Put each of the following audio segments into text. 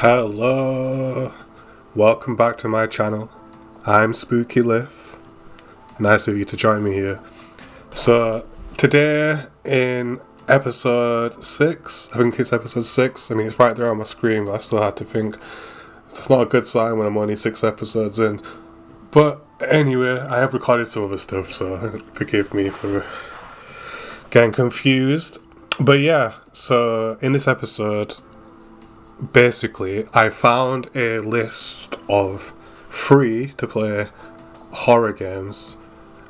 Hello, welcome back to my channel. I'm SpookyLith. Nice of you to join me here. So today in episode 6, I think it's episode 6. I mean, it's right there on my screen, but I still had to think. It's not a good sign when I'm only 6 episodes in. But anyway, I have recorded some other stuff, so forgive me for getting confused. But yeah, so in this episode, basically, I found a list of free to play horror games,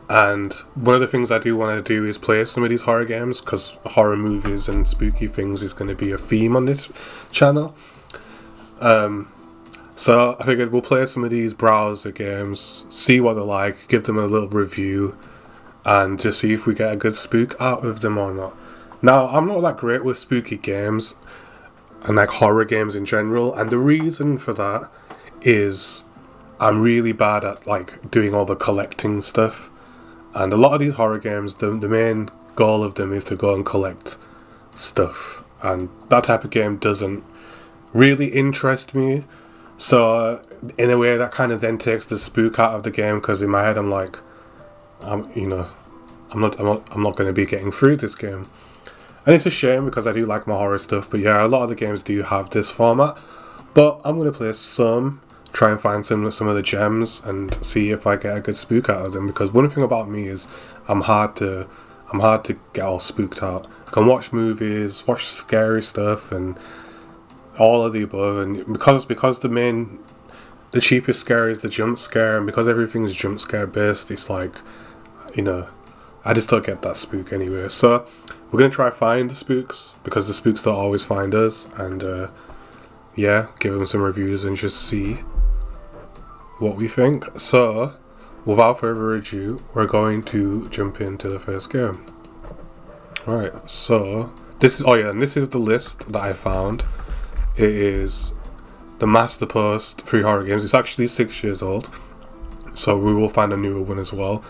and one of the things I do want to do is play some of these horror games because horror movies and spooky things is going to be a theme on this channel. So I figured we'll play some of these browser games, see what they're like, give them a little review, and just see if we get a good spook out of them or not. Now, I'm not that great with spooky games and like horror games in general, and the reason for that is I'm really bad at like doing all the collecting stuff, and a lot of these horror games, the main goal of them is to go and collect stuff, and that type of game doesn't really interest me. So in a way that kind of then takes the spook out of the game, because in my head I'm like, I'm not going to be getting through this game. And it's a shame because I do like my horror stuff, but yeah, a lot of the games do have this format. But I'm going to play some, try and find some of the gems and see if I get a good spook out of them, because one thing about me is I'm hard to get all spooked out. I can watch movies, watch scary stuff and all of the above, and because the cheapest scare is the jump scare, and because everything's jump scare based, it's like, I just don't get that spook anyway. So we're going to try find the spooks, because the spooks don't always find us, and give them some reviews and just see what we think. So without further ado, we're going to jump into the first game. Alright, so this is the list that I found. It is the Master Post free horror games. It's actually 6 years old, so we will find a newer one as well.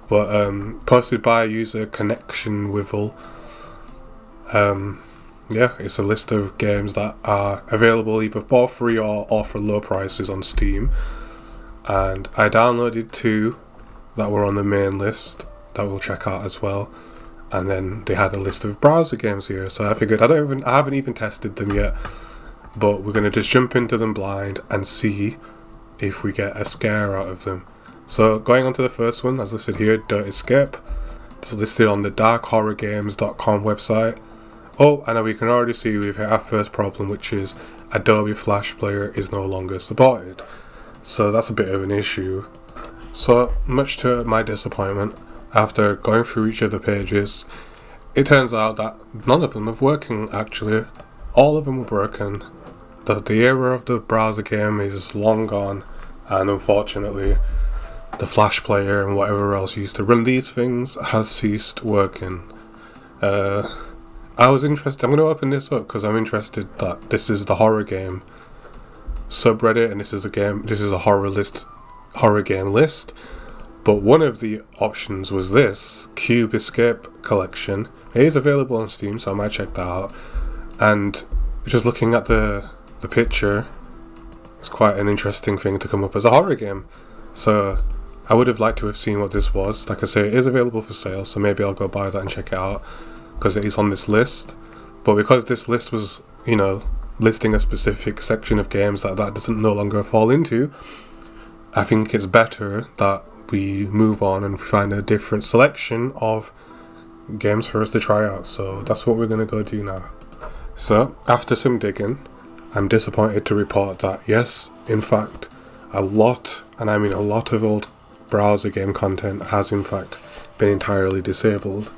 But posted by user Connection Wivel. It's a list of games that are available either for free or for low prices on Steam. And I downloaded 2 that were on the main list that we'll check out as well. And then they had a list of browser games here, so I figured I haven't even tested them yet, but we're gonna just jump into them blind and see if we get a scare out of them. So going on to the first one, as listed here, Dirt Escape. It's listed on the darkhorrorgames.com website. Oh, and we can already see we've hit our first problem, which is Adobe Flash Player is no longer supported. So that's a bit of an issue. So, much to my disappointment, after going through each of the pages, it turns out that none of them are working actually. All of them were broken. The era of the browser game is long gone, and unfortunately the Flash Player and whatever else used to run these things has ceased working. I was interested. I'm going to open this up because I'm interested that this is the horror game subreddit, and this is a horror game list. But one of the options was this Cube Escape collection. It is available on Steam, so I might check that out. And just looking at the picture, it's quite an interesting thing to come up as a horror game. So I would have liked to have seen what this was. Like I say, it is available for sale, so maybe I'll go buy that and check it out, because it is on this list. But because this list was, listing a specific section of games that doesn't no longer fall into, I think it's better that we move on and find a different selection of games for us to try out. So that's what we're going to go do now. So after some digging, I'm disappointed to report that yes, in fact, a lot of old browser game content has in fact been entirely disabled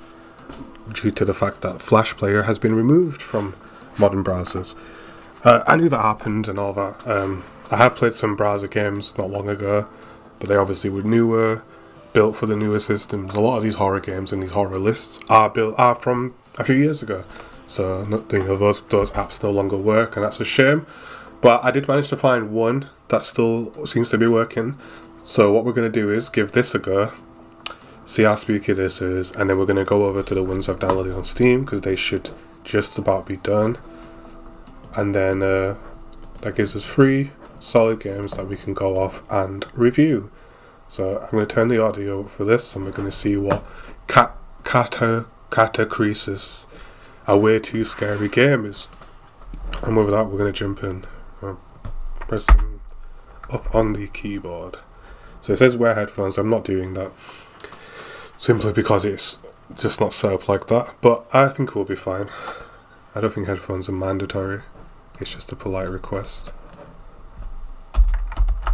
due to the fact that Flash Player has been removed from modern browsers. I knew that happened and all that. I have played some browser games not long ago, but they obviously were newer, built for the newer systems. A lot of these horror games and these horror lists are from a few years ago, so those apps no longer work, and that's a shame. But I did manage to find one that still seems to be working. So what we're going to do is give this a go, see how spooky this is, and then we're going to go over to the ones I've downloaded on Steam, because they should just about be done. And then That gives us 3 solid games that we can go off and review. So I'm going to turn the audio up for this, and we're going to see what Catachresis, a way too scary game is. And with that, we're going to jump in. Pressing up on the keyboard. So it says wear headphones. I'm not doing that, simply because it's just not set up like that. But I think we'll be fine. I don't think headphones are mandatory. It's just a polite request.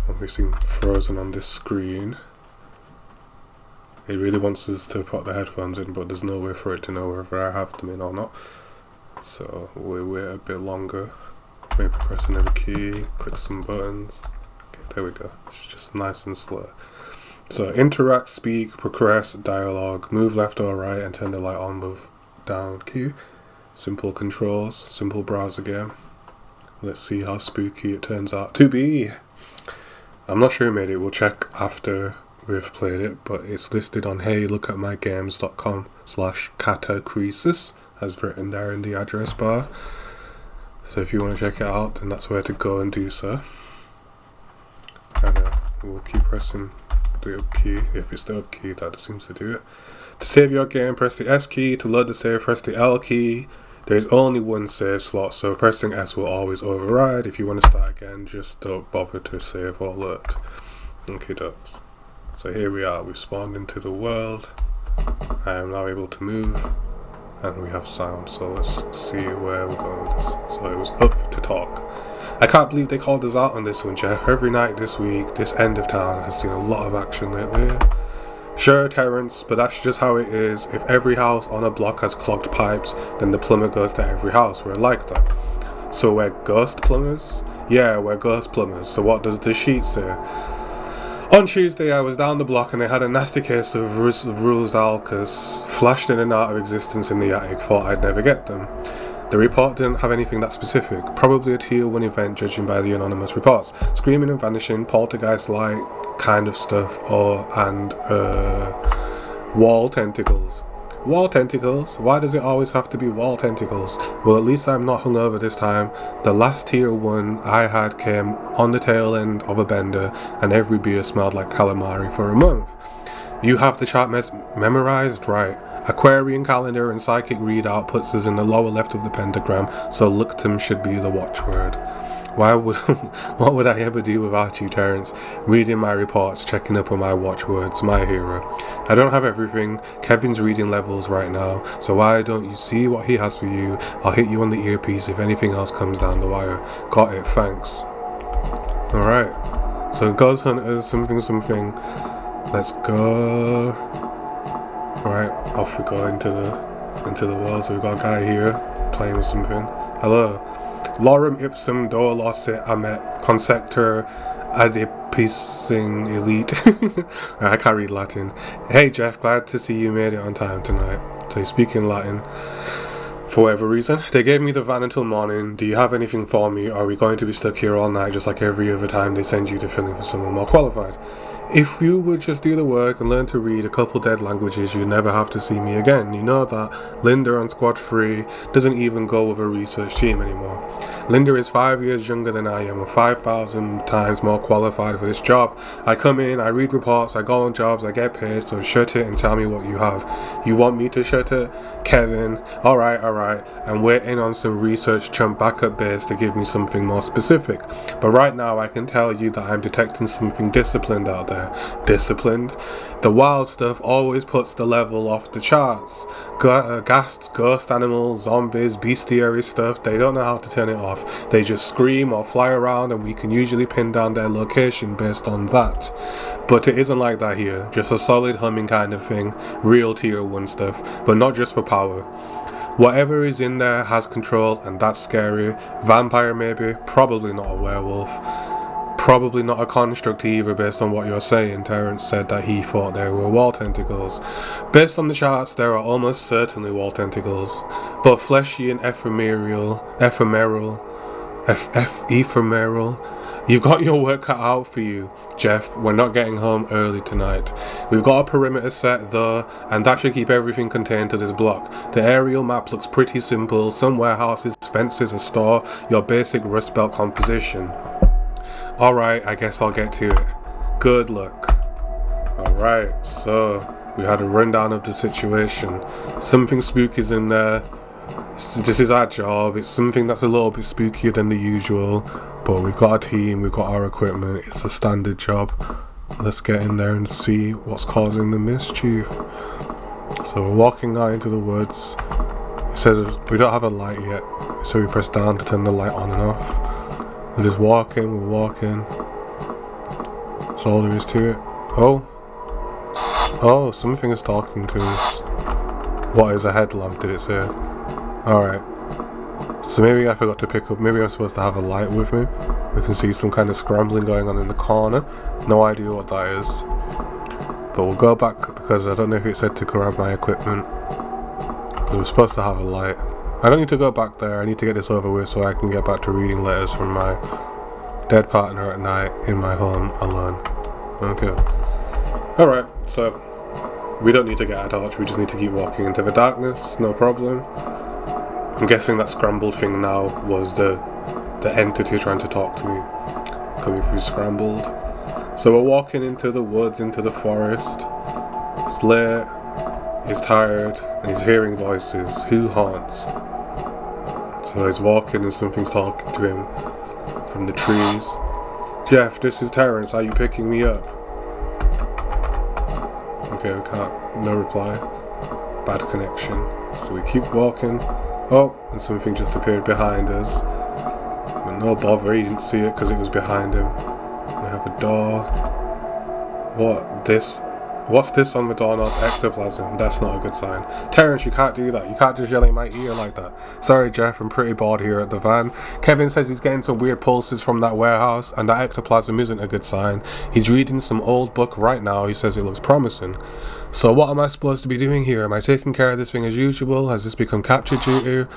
And we seem frozen on this screen. It really wants us to put the headphones in, but there's no way for it to know whether I have them in or not. So we wait a bit longer. Maybe press another key, click some buttons. Okay, there we go. It's just nice and slow. So interact, speak, progress, dialogue, move left or right, and turn the light on, move down key. Simple controls, simple browser game. Let's see how spooky it turns out to be. I'm not sure who made it. We'll check after we've played it, but it's listed on heylookatmygames.com/Catachresis, as written there in the address bar. So if you want to check it out, then that's where to go and do so. And we'll keep pressing the up key. If it's the up key, that seems to do it. To save your game, press the S key. To load the save, press the L key. There's only one save slot, so pressing S will always override. If you want to start again, just don't bother to save or load. Okay, ducks. So here we are. We've spawned into the world. I am now able to move. And we have sound, so let's see where we're going with this. So it was up to talk. I can't believe they called us out on this one, Jeff. Every night this week, this end of town has seen a lot of action lately. Sure, Terrence, but that's just how it is. If every house on a block has clogged pipes, then the plumber goes to every house. We're like that. So we're ghost plumbers? Yeah, we're ghost plumbers. So what does the sheet say? On Tuesday, I was down the block and they had a nasty case of Rusalkas flashed in and out of existence in the attic. Thought I'd never get them. The report didn't have anything that specific. Probably a tier 1 event, judging by the anonymous reports. Screaming and vanishing, poltergeist-like kind of stuff, and wall tentacles. Wall tentacles? Why does it always have to be wall tentacles? Well, at least I'm not hungover this time. The last tier 1 I had came on the tail end of a bender, and every beer smelled like calamari for a month. You have the chart memorized? Right. Aquarian calendar and psychic readout puts us in the lower left of the pentagram, so Luctum should be the watchword. What would I ever do without you, Terrence? Reading my reports, checking up on my watchwords, my hero. I don't have everything. Kevin's reading levels right now, so why don't you see what he has for you? I'll hit you on the earpiece if anything else comes down the wire. Got it, thanks. Alright, so Ghost Hunters, something. Let's go. Alright, off we go into the world. So we've got a guy here playing with something. Hello. Lorem ipsum dolossit amet consector adipising elite. I can't read Latin. Hey Jeff, glad to see you made it on time tonight. So he's speaking Latin. For whatever reason, they gave me the van until morning. Do you have anything for me? Or are we going to be stuck here all night just like every other time they send you to fill in for someone more qualified? If you would just do the work and learn to read a couple dead languages, you'd never have to see me again. You know that Linda on Squad 3 doesn't even go with a research team anymore. Linda is 5 years younger than I am and 5,000 times more qualified for this job. I come in, I read reports, I go on jobs, I get paid, so shut it and tell me what you have. You want me to shut it? Kevin, alright, I'm waiting on some research chump back at base to give me something more specific. But right now I can tell you that I'm detecting something disciplined out there. Disciplined? The wild stuff always puts the level off the charts. Ghasts, ghost animals, zombies, bestiary stuff, they don't know how to turn it off. They just scream or fly around and we can usually pin down their location based on that. But it isn't like that here. Just a solid humming kind of thing. Real tier 1 stuff. But not just for power. Whatever is in there has control and that's scary. Vampire maybe. Probably not a werewolf. Probably not a construct either, based on what you're saying. Terrence said that he thought there were wall tentacles. Based on the charts, there are almost certainly wall tentacles, but fleshy and ephemeral Ephemeral. You've got your work cut out for you, Jeff. We're not getting home early tonight. We've got a perimeter set though, and that should keep everything contained to this block. The aerial map looks pretty simple. Some warehouses, fences, a store, your basic Rust Belt composition. Alright, I guess I'll get to it. Good luck. Alright, so we had a rundown of the situation. Something spooky's in there. This is our job. It's something that's a little bit spookier than the usual, but we've got a team, we've got our equipment. It's a standard job. Let's get in there and see what's causing the mischief. So we're walking out into the woods. It says we don't have a light yet, so we press down to turn the light on and off. We're just walking, we're walking. That's all there is to it. Oh, something is talking to us. What is a headlamp, did it say? Alright. So maybe I forgot to pick up, maybe I'm supposed to have a light with me. We can see some kind of scrambling going on in the corner. No idea what that is. But we'll go back because I don't know if it said to grab my equipment. But we're supposed to have a light. I don't need to go back there, I need to get this over with so I can get back to reading letters from my dead partner at night in my home alone. Okay. Alright, so we don't need to get a torch, we just need to keep walking into the darkness, no problem. I'm guessing that scrambled thing now was the entity trying to talk to me, coming through scrambled. So we're walking into the woods, into the forest. It's late, he's tired, and he's hearing voices. Who haunts? So he's walking and something's talking to him from the trees. Jeff, this is Terrence, are you picking me up? Okay, we can't, no reply. Bad connection. So we keep walking. Oh, and something just appeared behind us. But no bother, he didn't see it because it was behind him. We have a door. What's this on the doorknob? Ectoplasm. That's not a good sign. Terrence, you can't do that. You can't just yell in my ear like that. Sorry, Jeff, I'm pretty bored here at the van. Kevin says he's getting some weird pulses from that warehouse, and that ectoplasm isn't a good sign. He's reading some old book right now. He says it looks promising. So what am I supposed to be doing here? Am I taking care of this thing as usual? Has this become capture duty?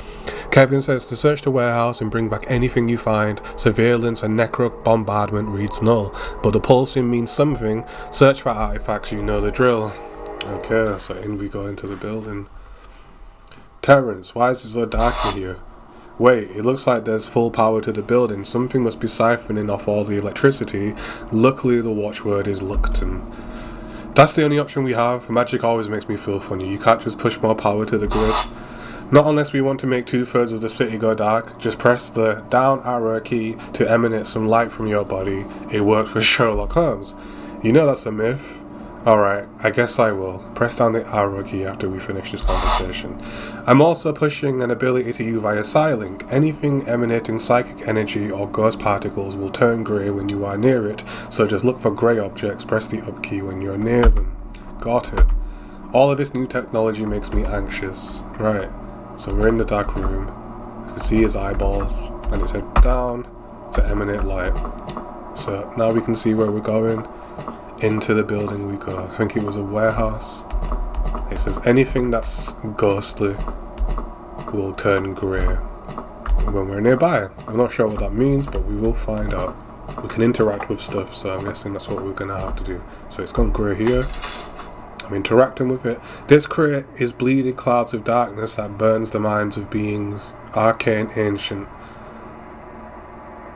Kevin says to search the warehouse and bring back anything you find. Surveillance and necro bombardment reads null. But the pulsing means something. Search for artifacts, you know the drill. Okay, so in we go into the building. Terrence, why is it so dark in here? Wait, it looks like there's full power to the building. Something must be siphoning off all the electricity. Luckily the watchword is Luckton. That's the only option we have. Magic always makes me feel funny. You can't just push more power to the grid. Not unless we want to make 2/3 of the city go dark. Just press the down arrow key to emanate some light from your body. It worked for Sherlock Holmes. You know that's a myth. Alright, I guess I will. Press down the arrow key after we finish this conversation. I'm also pushing an ability to you via Psylink. Anything emanating psychic energy or ghost particles will turn grey when you are near it, so just look for grey objects, press the up key when you're near them. Got it. All of this new technology makes me anxious. Right, so we're in the dark room. You can see his eyeballs, and it's head down to emanate light. So now we can see where we're going. Into the building we go. I think it was a warehouse. It says anything that's ghostly will turn grey when we're nearby. I'm not sure what that means, but we will find out. We can interact with stuff, so I'm guessing that's what we're gonna have to do. So it's gone grey here. I'm interacting with it. This crate is bleeding clouds of darkness that burns the minds of beings arcane, ancient.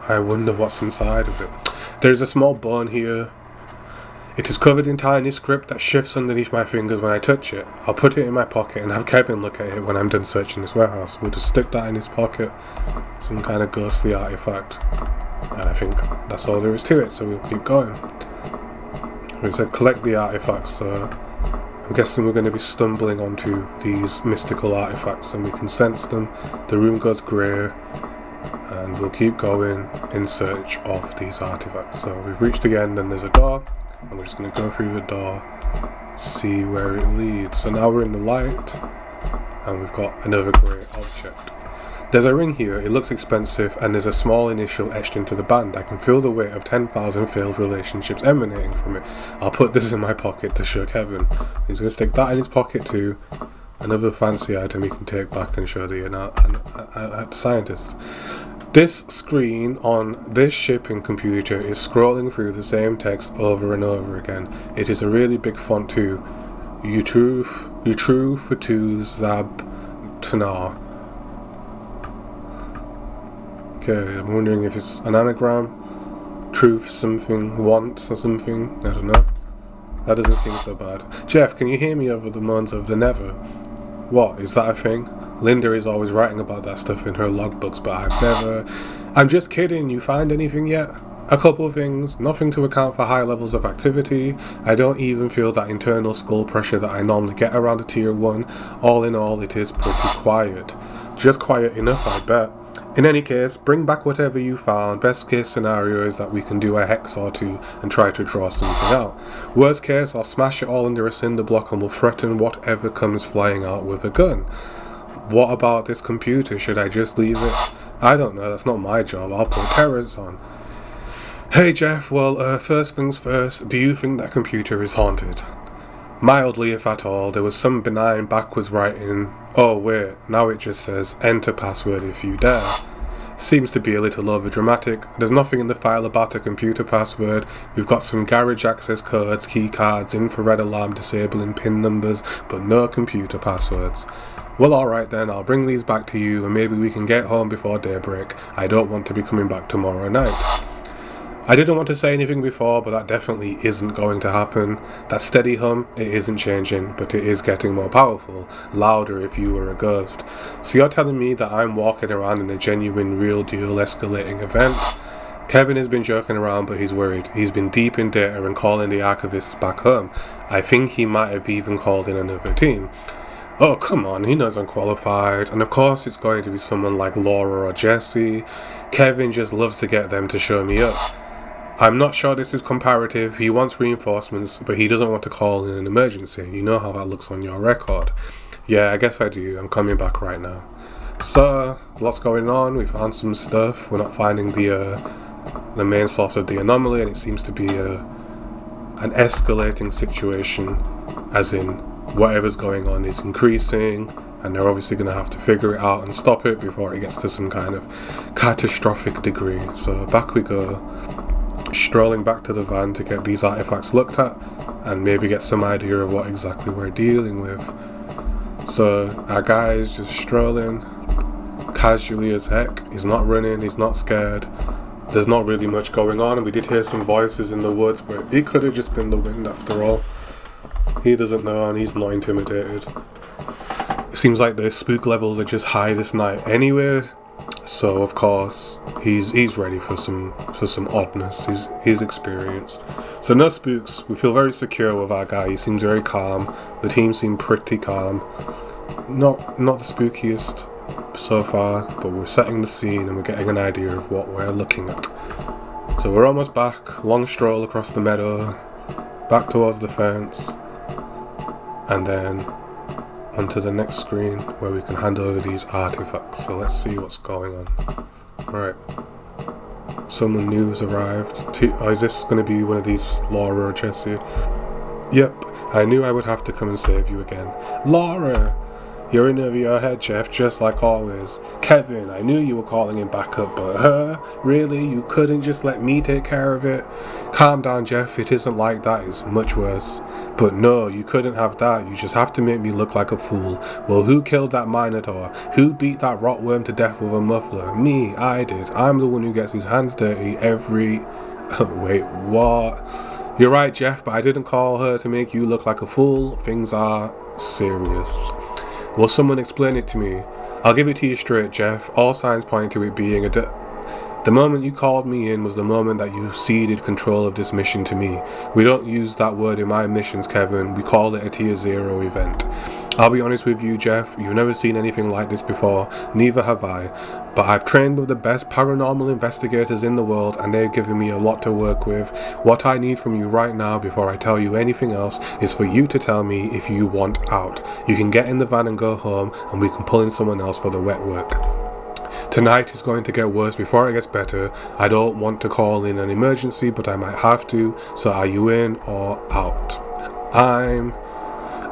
I wonder what's inside of it. There's a small bone here. It is covered in tiny script that shifts underneath my fingers when I touch it. I'll put it in my pocket and have Kevin look at it when I'm done searching this warehouse. We'll just stick that in his pocket. Some kind of ghostly artifact. And I think that's all there is to it, so we'll keep going. We said collect the artifacts, so I'm guessing we're going to be stumbling onto these mystical artifacts and we can sense them. The room goes grey and we'll keep going in search of these artifacts. So we've reached again, then there's a door. And we're just going to go through the door, see where it leads. So now we're in the light, and we've got another grey object. There's a ring here, it looks expensive, and there's a small initial etched into the band. I can feel the weight of 10,000 failed relationships emanating from it. I'll put this in my pocket to show Kevin. He's going to stick that in his pocket too. Another fancy item he can take back and show the scientist. This screen on this shipping computer is scrolling through the same text over and over again. It is a really big font too. You true for two zab tanar. Okay, I'm wondering if it's an anagram. Truth something wants or something. I don't know. That doesn't seem so bad. Jeff, can you hear me over the moans of the never? What, is that a thing? Linda is always writing about that stuff in her logbooks, but I've never... I'm just kidding, you find anything yet? A couple of things, nothing to account for high levels of activity. I don't even feel that internal skull pressure that I normally get around a tier 1. All in all, it is pretty quiet. Just quiet enough, I bet. In any case, bring back whatever you found. Best case scenario is that we can do a hex or two and try to draw something out. Worst case, I'll smash it all under a cinder block and will threaten whatever comes flying out with a gun. What about this computer? Should I just leave it? I don't know, that's not my job. I'll put terrorists on. Hey Jeff, well, first things first, do you think that computer is haunted? Mildly, if at all. There was some benign backwards writing. Oh wait, now it just says enter password if you dare. Seems to be a little over dramatic. There's nothing in the file about a computer password. We've got some garage access codes, key cards, infrared alarm disabling pin numbers, but no computer passwords. Well, alright then, I'll bring these back to you and maybe we can get home before daybreak. I don't want to be coming back tomorrow night. I didn't want to say anything before, but that definitely isn't going to happen. That steady hum, it isn't changing, but it is getting more powerful, louder if you were a ghost. So you're telling me that I'm walking around in a genuine, real deal escalating event? Kevin has been joking around, but he's worried. He's been deep in data and calling the archivists back home. I think he might have even called in another team. Oh, come on, he knows I'm qualified. And of course it's going to be someone like Laura or Jesse. Kevin just loves to get them to show me up. I'm not sure this is comparative. He wants reinforcements, but he doesn't want to call in an emergency. You know how that looks on your record. Yeah, I guess I do. I'm coming back right now. So, lots going on. We found some stuff. We're not finding the main source of the anomaly, and it seems to be an escalating situation, as in whatever's going on is increasing, and they're obviously going to have to figure it out and stop it before it gets to some kind of catastrophic degree. So back we go, strolling back to the van to get these artifacts looked at and maybe get some idea of what exactly we're dealing with. So our guy is just strolling casually as heck. He's not running, he's not scared. There's not really much going on, and we did hear some voices in the woods, but it could have just been the wind after all. He doesn't know, and he's not intimidated. It seems like the spook levels are just high this night anyway, so of course he's ready for some oddness. He's experienced. So no spooks. We feel very secure with our guy. He seems very calm. The team seem pretty calm. Not the spookiest so far, but we're setting the scene and we're getting an idea of what we're looking at. So we're almost back. Long stroll across the meadow, back towards the fence, and then onto the next screen where we can hand over these artifacts. So let's see what's going on. Alright. Someone new has arrived. Is this going to be one of these, Laura or Jesse? Yep, I knew I would have to come and save you again. Laura! You're in over your head, Jeff, just like always. Kevin, I knew you were calling in backup, but her? Really? You couldn't just let me take care of it? Calm down, Jeff, it isn't like that, it's much worse. But no, you couldn't have that, you just have to make me look like a fool. Well, who killed that Minotaur? Who beat that rotworm to death with a muffler? Me, I did. I'm the one who gets his hands dirty every... Wait, what? You're right, Jeff, but I didn't call her to make you look like a fool. Things are serious. Will someone explain it to me? I'll give it to you straight, Jeff. All signs point to it being the moment you called me in was the moment that you ceded control of this mission to me. We don't use that word in my missions, Kevin. We call it a tier 0 event. I'll be honest with you, Jeff. You've never seen anything like this before. Neither have I. But I've trained with the best paranormal investigators in the world, and they've given me a lot to work with. What I need from you right now, before I tell you anything else, is for you to tell me if you want out. You can get in the van and go home, and we can pull in someone else for the wet work. Tonight is going to get worse before it gets better. I don't want to call in an emergency, but I might have to. So are you in or out?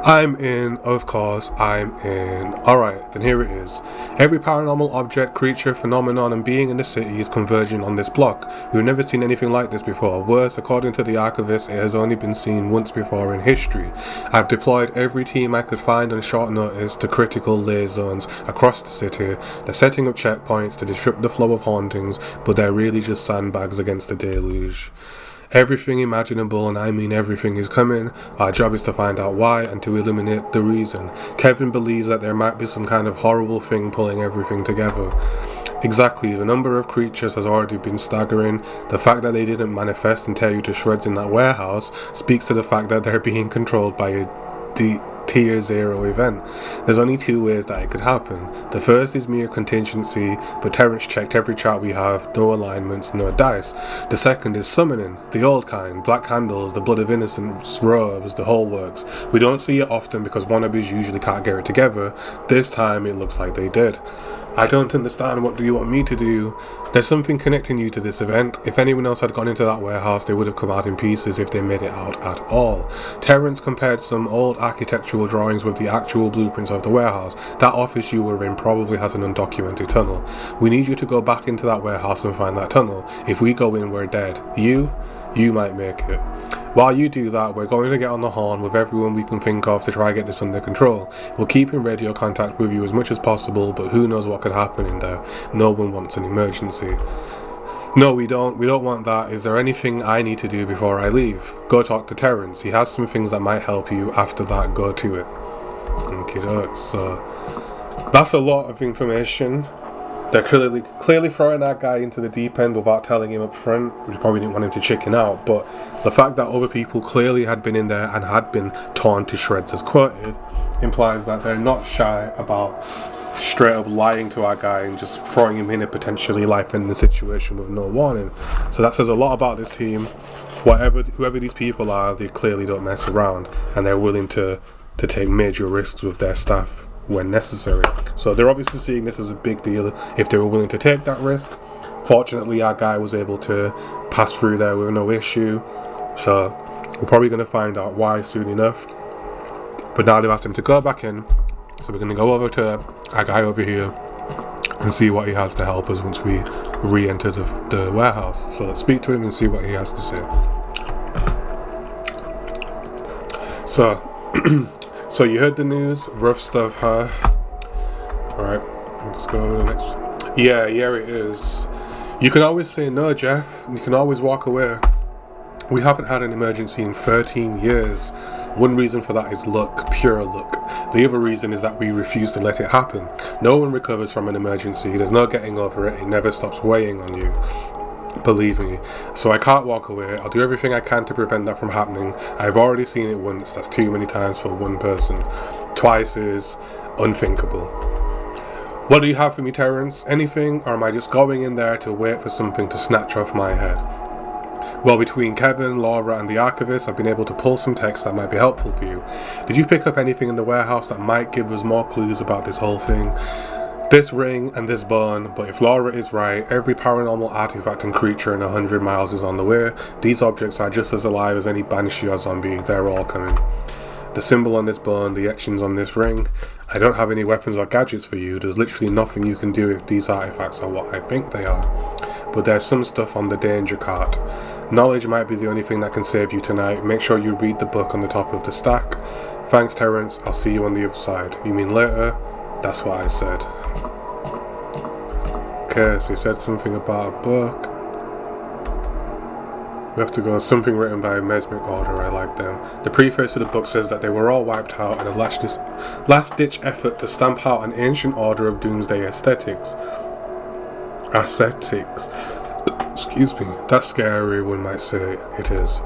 I'm in, of course, I'm in. Alright, then here it is. Every paranormal object, creature, phenomenon, and being in the city is converging on this block. We've never seen anything like this before. Worse, according to the archivist, it has only been seen once before in history. I've deployed every team I could find on short notice to critical layer zones across the city. They're setting up checkpoints to disrupt the flow of hauntings, but they're really just sandbags against the deluge. Everything imaginable, and I mean everything, is coming. Our job is to find out why and to eliminate the reason. Kevin believes that there might be some kind of horrible thing pulling everything together. Exactly, the number of creatures has already been staggering. The fact that they didn't manifest and tear you to shreds in that warehouse speaks to the fact that they're being controlled by a tier 0 event. There's only two ways that it could happen. The first is mere contingency, but Terrence checked every chart we have, no alignments, no dice. The second is summoning, the old kind, black candles, the blood of innocence, robes, the whole works. We don't see it often because wannabes usually can't get it together. This time it looks like they did. I don't understand, what do you want me to do? There's something connecting you to this event. If anyone else had gone into that warehouse, they would have come out in pieces if they made it out at all. Terrence compared some old architectural drawings with the actual blueprints of the warehouse. That office you were in probably has an undocumented tunnel. We need you to go back into that warehouse and find that tunnel. If we go in, we're dead. You might make it. While you do that, we're going to get on the horn with everyone we can think of to try and get this under control. We'll keep in radio contact with you as much as possible, but who knows what could happen in there. No one wants an emergency. No, we don't want that. Is there anything I need to do before I leave? Go talk to Terrence. He has some things that might help you. After that, go to it. Okay, so that's a lot of information. They're clearly throwing that guy into the deep end without telling him up front. We probably didn't want him to chicken out, but the fact that other people clearly had been in there and had been torn to shreds as quoted implies that they're not shy about straight up lying to our guy and just throwing him in a potentially life-ending situation with no warning. So that says a lot about this team. Whoever these people are, they clearly don't mess around, and they're willing to take major risks with their staff when necessary. So they're obviously seeing this as a big deal if they were willing to take that risk. Fortunately, our guy was able to pass through there with no issue. So we're probably going to find out why soon enough. But now they've asked him to go back in. So we're going to go over to our guy over here and see what he has to help us once we re-enter the warehouse. So let's speak to him and see what he has to say. So you heard the news, rough stuff, huh? Alright, let's go over to the next. Yeah, it is. You can always say no, Jeff. You can always walk away. We haven't had an emergency in 13 years. One reason for that is luck, pure luck. The other reason is that we refuse to let it happen. No one recovers from an emergency. There's no getting over it. It never stops weighing on you. Believe me. So I can't walk away. I'll do everything I can to prevent that from happening. I've already seen it once. That's too many times for one person. Twice is unthinkable. What do you have for me, Terrence? Anything? Or am I just going in there to wait for something to snatch off my head? Well, between Kevin, Laura, and the archivist, I've been able to pull some text that might be helpful for you. Did you pick up anything in the warehouse that might give us more clues about this whole thing? This ring and this bone, but if Laura is right, every paranormal artifact and creature in 100 miles is on the way. These objects are just as alive as any banshee or zombie. They're all coming. The symbol on this bone, the etchings on this ring. I don't have any weapons or gadgets for you. There's literally nothing you can do if these artifacts are what I think they are. But there's some stuff on the danger cart. Knowledge might be the only thing that can save you tonight. Make sure you read the book on the top of the stack. Thanks, Terrence. I'll see you on the other side. You mean later? That's what I said. Okay, so he said something about a book. We have to go something written by a mesmeric order. I like them. The preface to the book says that they were all wiped out in a last-ditch effort to stamp out an ancient order of doomsday aesthetics. Excuse me. That's scary, one might say. It is.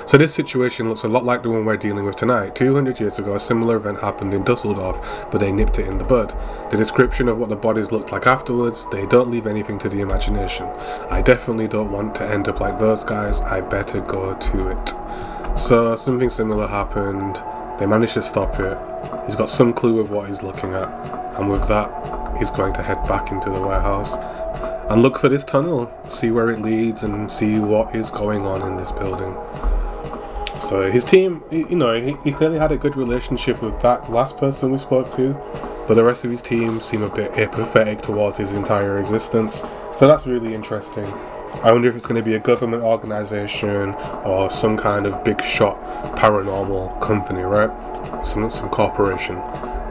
So this situation looks a lot like the one we're dealing with tonight. 200 years ago, a similar event happened in Dusseldorf, but they nipped it in the bud. The description of what the bodies looked like afterwards, they don't leave anything to the imagination. I definitely don't want to end up like those guys. I better go to it. So something similar happened. They managed to stop it. He's got some clue of what he's looking at, and with that, he's going to head back into the warehouse and look for this tunnel, see where it leads, and see what is going on in this building. So his team, he clearly had a good relationship with that last person we spoke to, but the rest of his team seem a bit apathetic towards his entire existence. So that's really interesting. I wonder if it's going to be a government organisation or some kind of big shot paranormal company, right? Some corporation.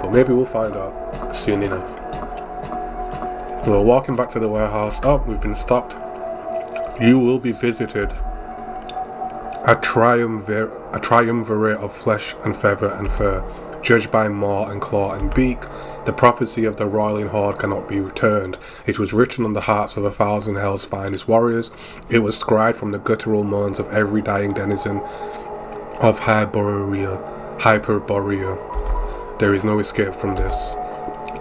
But maybe we'll find out soon enough. We're walking back to the warehouse. Oh, we've been stopped. You will be visited. A triumvirate of flesh and feather and fur, judged by maw and claw and beak. The prophecy of the roiling horde cannot be returned. It was written on the hearts of 1,000 hell's finest warriors. It was scried from the guttural moans of every dying denizen of Hyperborea. There is no escape from this.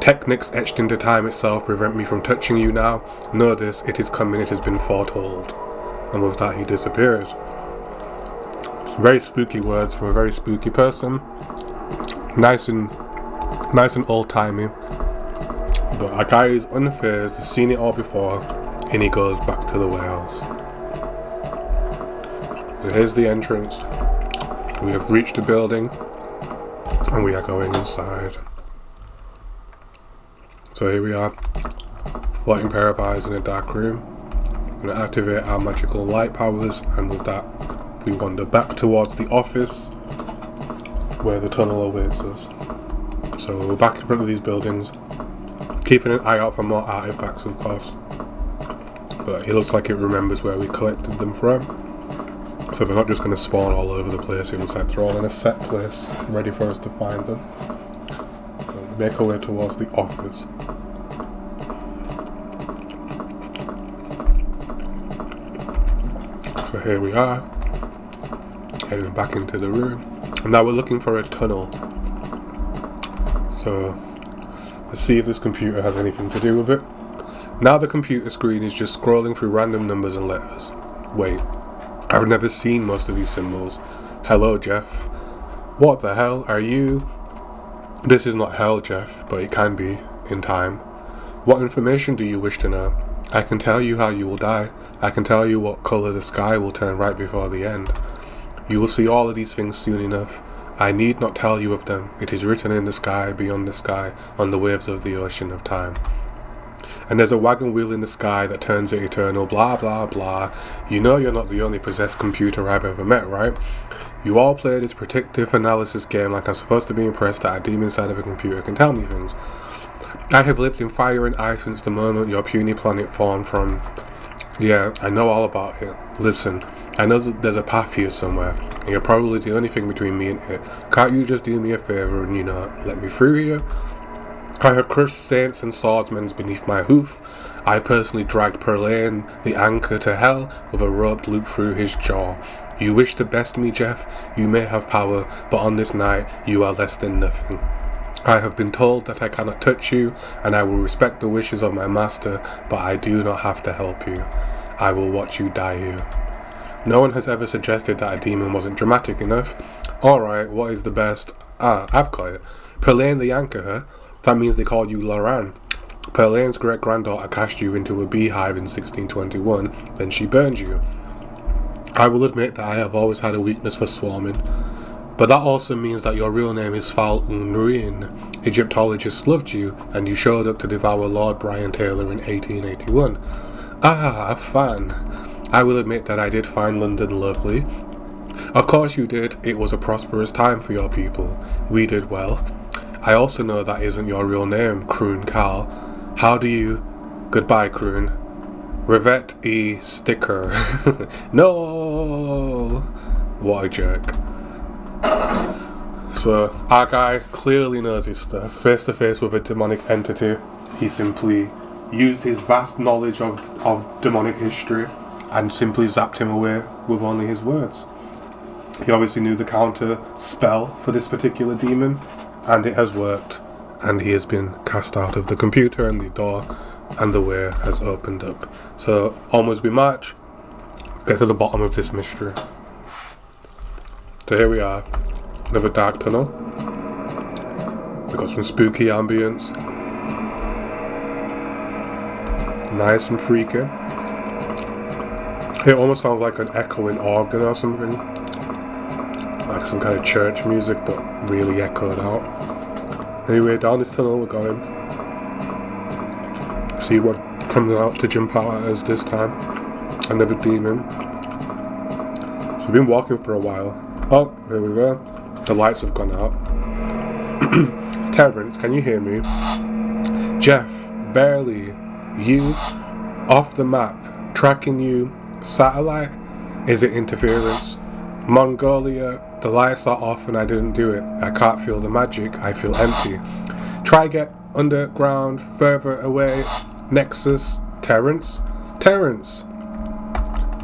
Techniques etched into time itself prevent me from touching you now. Know this, it is coming, it has been foretold. And with that he disappears. Very spooky words from a very spooky person. Nice and old-timey. But our guy is unfazed, he's seen it all before, and he goes back to the warehouse. So here's the entrance. We have reached the building, and we are going inside. So here we are, floating pair of eyes in a dark room. We're going to activate our magical light powers, and with that, we wander back towards the office where the tunnel awaits us. So we're back in front of these buildings, keeping an eye out for more artifacts, of course. But it looks like it remembers where we collected them from. So they're not just going to spawn all over the place, it looks like they're all in a set place, ready for us to find them. So we make our way towards the office. So here we are, heading back into the room. And now we're looking for a tunnel. So let's see if this computer has anything to do with it. Now the computer screen is just scrolling through random numbers and letters. Wait, I've never seen most of these symbols. Hello, Jeff. What the hell are you? This is not hell, Jeff, but it can be, in time. What information do you wish to know? I can tell you how you will die. I can tell you what colour the sky will turn right before the end. You will see all of these things soon enough. I need not tell you of them. It is written in the sky, beyond the sky, on the waves of the ocean of time. And there's a wagon wheel in the sky that turns it eternal, blah blah blah. You know you're not the only possessed computer I've ever met, right? You all play this predictive analysis game like I'm supposed to be impressed that a demon side of a computer can tell me things. I have lived in fire and ice since the moment your puny planet formed from... Yeah, I know all about it. Listen, I know that there's a path here somewhere, and you're probably the only thing between me and it. Can't you just do me a favour and, let me through here? I have crushed saints and swordsmen beneath my hoof. I personally dragged Perlane, the anchor, to hell with a rope loop through his jaw. You wish to best me, Jeff? You may have power, but on this night you are less than nothing. I have been told that I cannot touch you, and I will respect the wishes of my master, but I do not have to help you. I will watch you die here. No one has ever suggested that a demon wasn't dramatic enough. Alright, what is the best? I've got it. Perlane the anchor, huh? That means they call you Loran. Perlane's great-granddaughter cast you into a beehive in 1621, then she burned you. I will admit that I have always had a weakness for swarming. But that also means that your real name is Fal Unruin. Egyptologists loved you, and you showed up to devour Lord Brian Taylor in 1881. A fan. I will admit that I did find London lovely. Of course you did. It was a prosperous time for your people. We did well. I also know that isn't your real name, Croon Cal. How do you... Goodbye, Croon. Revet E. Sticker. No! What a jerk. So, our guy clearly knows his stuff. Face to face with a demonic entity, he simply used his vast knowledge of demonic history and simply zapped him away with only his words. He obviously knew the counter spell for this particular demon, and it has worked, and he has been cast out of the computer and the door, and the way has opened up. So, onwards we march, get to the bottom of this mystery. So here we are, another dark tunnel. We've got some spooky ambience. Nice and freaky. It almost sounds like an echoing organ or something. like some kind of church music, but really echoed out. Anyway, down this tunnel we're going. See what comes out to jump out at us this time. Another demon. So we've been walking for a while. Oh, here we go. The lights have gone out. Terrence, can you hear me? Jeff, barely. You, off the map. Tracking you. Satellite? Is it interference? Mongolia, the lights are off and I didn't do it. I can't feel the magic, I feel empty. Try get underground, further away. Nexus, Terrence? Terrence!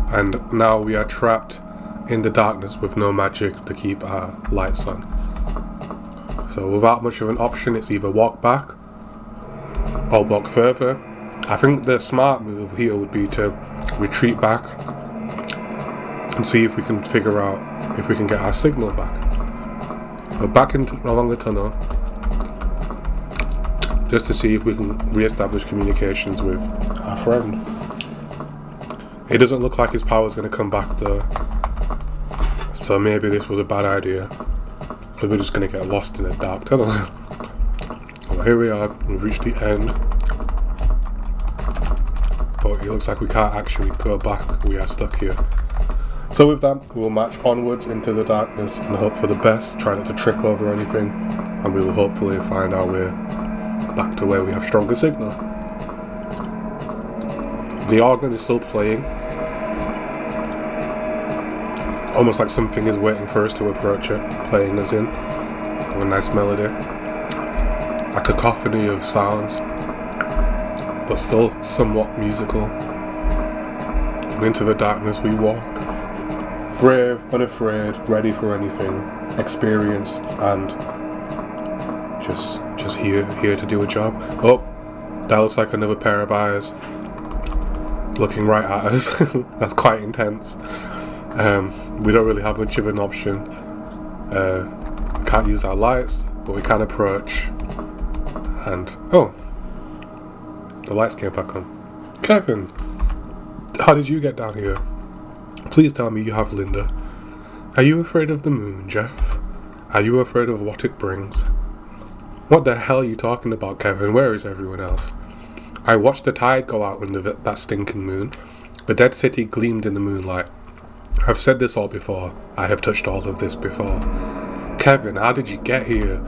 And now we are trapped in the darkness with no magic to keep our lights on. So without much of an option, it's either walk back or walk further. I think the smart move here would be to retreat back and see if we can figure out if we can get our signal back. We're back along the tunnel just to see if we can re-establish communications with our friend. It doesn't look like his power's going to come back though, so maybe this was a bad idea because we're just going to get lost in a dark tunnel. Well, here we are, we've reached the end, but it looks like we can't actually go back, we are stuck here. So with that, we'll march onwards into the darkness and hope for the best, try not to trip over anything, and we will hopefully find our way back to where we have stronger signal. The organ is still playing, almost like something is waiting for us to approach it, playing us in, with a nice melody. A cacophony of sounds, but still somewhat musical. And into the darkness we walk. Brave, unafraid, ready for anything, experienced, and just here to do a job. Oh, that looks like another pair of eyes looking right at us. That's quite intense. We don't really have much of an option. Can't use our lights, but we can approach. And oh, the lights came back on. Kevin, how did you get down here? Please tell me you have Linda. Are you afraid of the moon, Jeff? Are you afraid of what it brings? What the hell are you talking about, Kevin? Where is everyone else? I watched the tide go out under that stinking moon. The dead city gleamed in the moonlight. I've said this all before. I have touched all of this before. Kevin, how did you get here?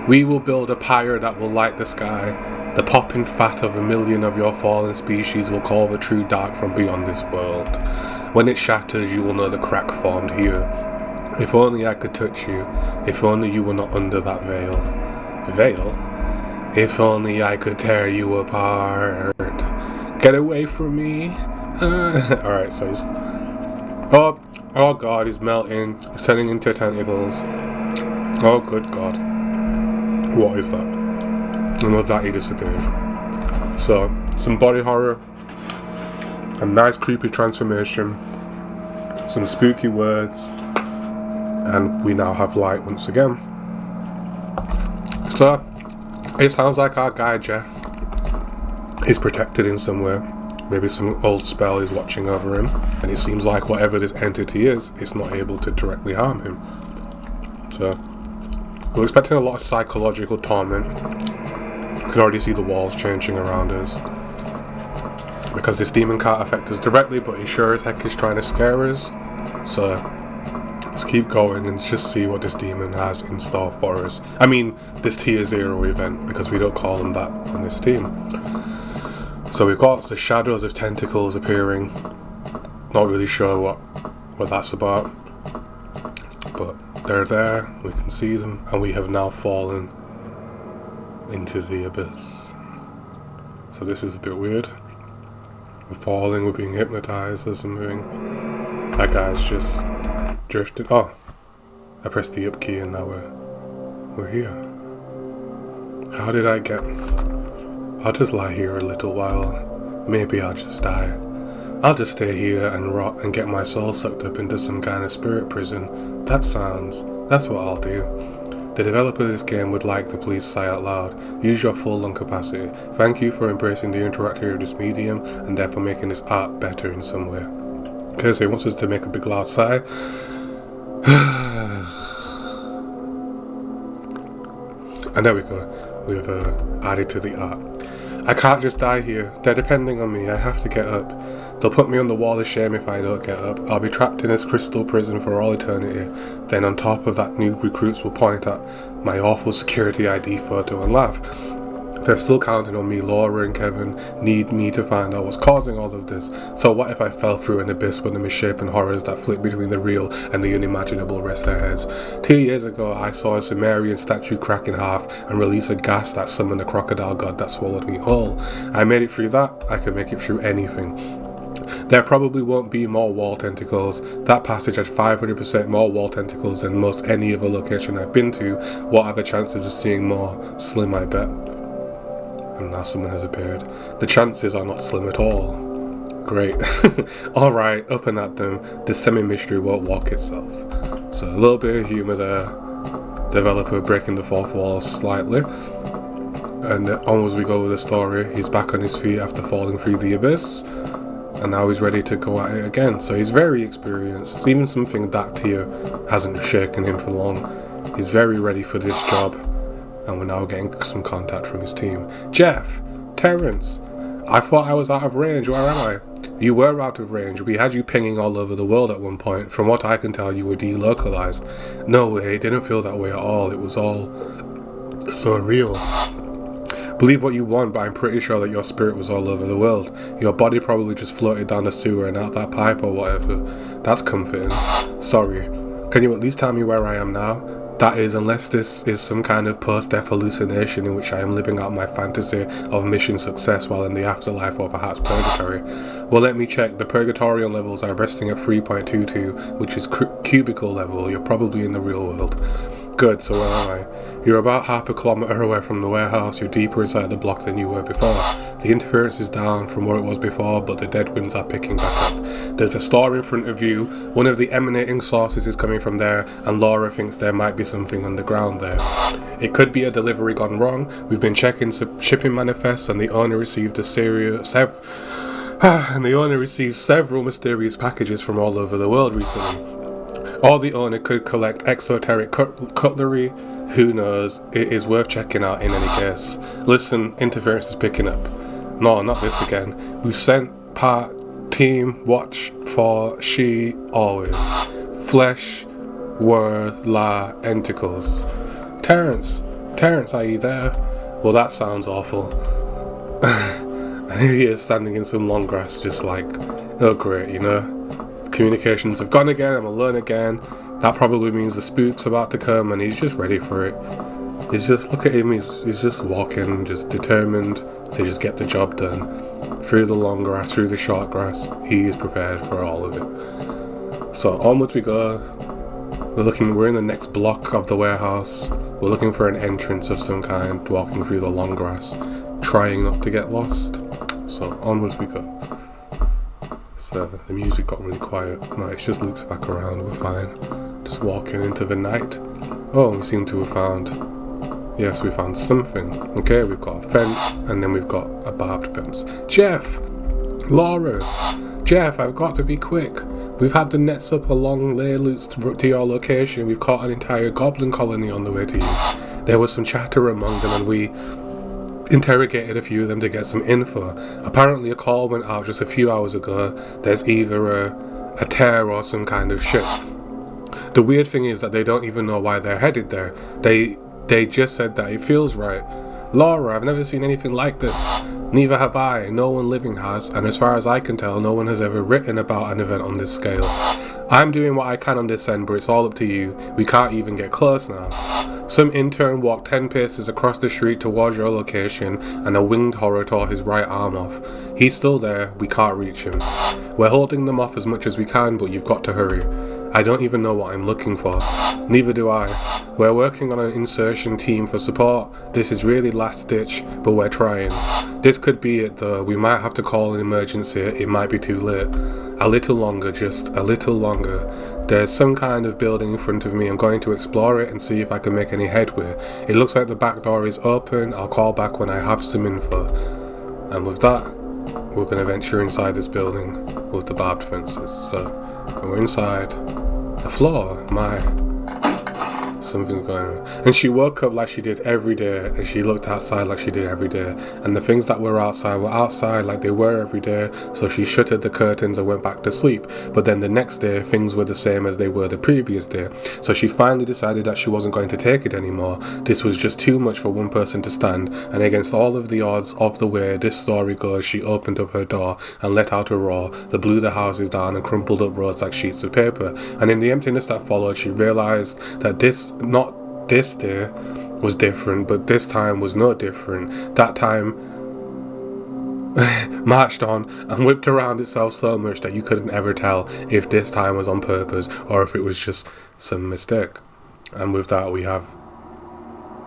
We will build a pyre that will light the sky. The popping fat of 1,000,000 of your fallen species will call the true dark from beyond this world. When it shatters, you will know the crack formed here. If only I could touch you. If only you were not under that veil. Veil? If only I could tear you apart. Get away from me. Alright, so he's... Oh god, he's melting. He's turning into tentacles. Oh good god. What is that? And with that he disappeared. So, some body horror. A nice creepy transformation. Some spooky words. And we now have light once again. So, it sounds like our guy Jeff is protected in some way. Maybe some old spell is watching over him, and it seems like whatever this entity is, it's not able to directly harm him. So, we're expecting a lot of psychological torment. You can already see the walls changing around us. Because this demon can't affect us directly, but he sure as heck is trying to scare us. So, let's keep going and just see what this demon has in store for us. I mean, this tier 0 event, because we don't call them that on this team. So we've got the shadows of tentacles appearing. Not really sure what that's about. But they're there, we can see them, and we have now fallen into the abyss. So this is a bit weird. We're falling, we're being hypnotized or something. That guy's just drifted. Oh, I pressed the up key and now we're here. How did I get... I'll just lie here a little while. Maybe I'll just die. I'll just stay here and rot and get my soul sucked up into some kind of spirit prison. That's what I'll do. The developer of this game would like to please sigh out loud. Use your full lung capacity. Thank you for embracing the interactivity of this medium and therefore making this art better in some way. Okay, so he wants us to make a big loud sigh. And there we go. We've added to the art. I can't just die here. They're depending on me. I have to get up. They'll put me on the wall of shame if I don't get up. I'll be trapped in this crystal prison for all eternity. Then on top of that, new recruits will point at my awful security ID photo and laugh. They're still counting on me. Laura and Kevin need me to find out what's causing all of this. So what if I fell through an abyss with the misshapen horrors that flit between the real and the unimaginable rest their heads? 2 years ago, I saw a Sumerian statue crack in half and release a gas that summoned a crocodile god that swallowed me whole. I made it through that. I can make it through anything. There probably won't be more wall tentacles. That passage had 500% more wall tentacles than most any other location I've been to. What are the chances of seeing more? Slim, I bet. And now someone has appeared. The chances are not slim at all. Great. Alright, up and at them. The semi-mystery won't walk itself. So a little bit of humour there. Developer breaking the fourth wall slightly. And onwards we go with the story. He's back on his feet after falling through the abyss. And now he's ready to go at it again. So he's very experienced. Even something that tier hasn't shaken him for long. He's very ready for this job. And we're now getting some contact from his team. Jeff! Terrence! I thought I was out of range, where am I? You were out of range. We had you pinging all over the world at one point. From what I can tell, you were delocalized. No way, it didn't feel that way at all. It was all surreal. Believe what you want, but I'm pretty sure that your spirit was all over the world. Your body probably just floated down the sewer and out that pipe or whatever. That's comforting. Sorry. Can you at least tell me where I am now? That is, unless this is some kind of post-death hallucination in which I am living out my fantasy of mission success while in the afterlife or perhaps purgatory. Well, let me check. The purgatorial levels are resting at 3.22, which is cubicle level. You're probably in the real world. Good, so where am I? You're about half a kilometre away from the warehouse. You're deeper inside the block than you were before. The interference is down from where it was before, but the dead winds are picking back up. There's a store in front of you. One of the emanating sources is coming from there, and Laura thinks there might be something underground there. It could be a delivery gone wrong. We've been checking shipping manifests, and the owner received several mysterious packages from all over the world recently. Or the owner could collect exoteric cutlery. Who knows? It is worth checking out in any case. Listen, interference is picking up. No, not this again. We've sent part team watch for she always. Flesh were la enticles. Terrence, are you there? Well, that sounds awful. And here he is standing in some long grass, just like, oh great, you know. Communications have gone again, I'm alone again. That probably means the spook's about to come and he's just ready for it. He's just, look at him, he's just walking, just determined to just get the job done. Through the long grass, through the short grass, he is prepared for all of it. So onwards we go. We're in the next block of the warehouse. We're looking for an entrance of some kind, walking through the long grass, trying not to get lost. So onwards we go. So the music got really quiet. No, it's just looped back around, we're fine. Just walking into the night. Oh, we seem to have found... Yes, we found something. Okay, we've got a fence, and then we've got a barbed fence. Jeff! Laura! Jeff, I've got to be quick. We've had the nets up along lay loots to your location. We've caught an entire goblin colony on the way to you. There was some chatter among them, and we interrogated a few of them to get some info. Apparently a call went out just a few hours ago. There's either a tear or some kind of ship. The weird thing is that they don't even know why they're headed there. They just said that it feels right. Laura, I've never seen anything like this. Neither have I. No one living has, and as far as I can tell, no one has ever written about an event on this scale. I'm doing what I can on this end, but it's all up to you. We can't even get close now. Some intern walked 10 paces across the street towards your location, and a winged horror tore his right arm off. He's still there, we can't reach him. We're holding them off as much as we can, but you've got to hurry. I don't even know what I'm looking for. Neither do I. We're working on an insertion team for support. This is really last ditch, but we're trying. This could be it though. We might have to call an emergency. It might be too late. A little longer, just a little longer. There's some kind of building in front of me. I'm going to explore it and see if I can make any headway. It looks like the back door is open. I'll call back when I have some info. And with that, we're going to venture inside this building with the barbed fences. So, when we're inside, The floor, something's going on. And she woke up like she did every day, and she looked outside like she did every day. And the things that were outside like they were every day, so she shuttered the curtains and went back to sleep. But then the next day, things were the same as they were the previous day. So she finally decided that she wasn't going to take it anymore. This was just too much for one person to stand, and against all of the odds of the way this story goes, she opened up her door and let out a roar that blew the houses down and crumpled up roads like sheets of paper. And in the emptiness that followed, she realized that not this day was different, but this time was no different. That time marched on and whipped around itself so much that you couldn't ever tell if this time was on purpose or if it was just some mistake. And with that, we have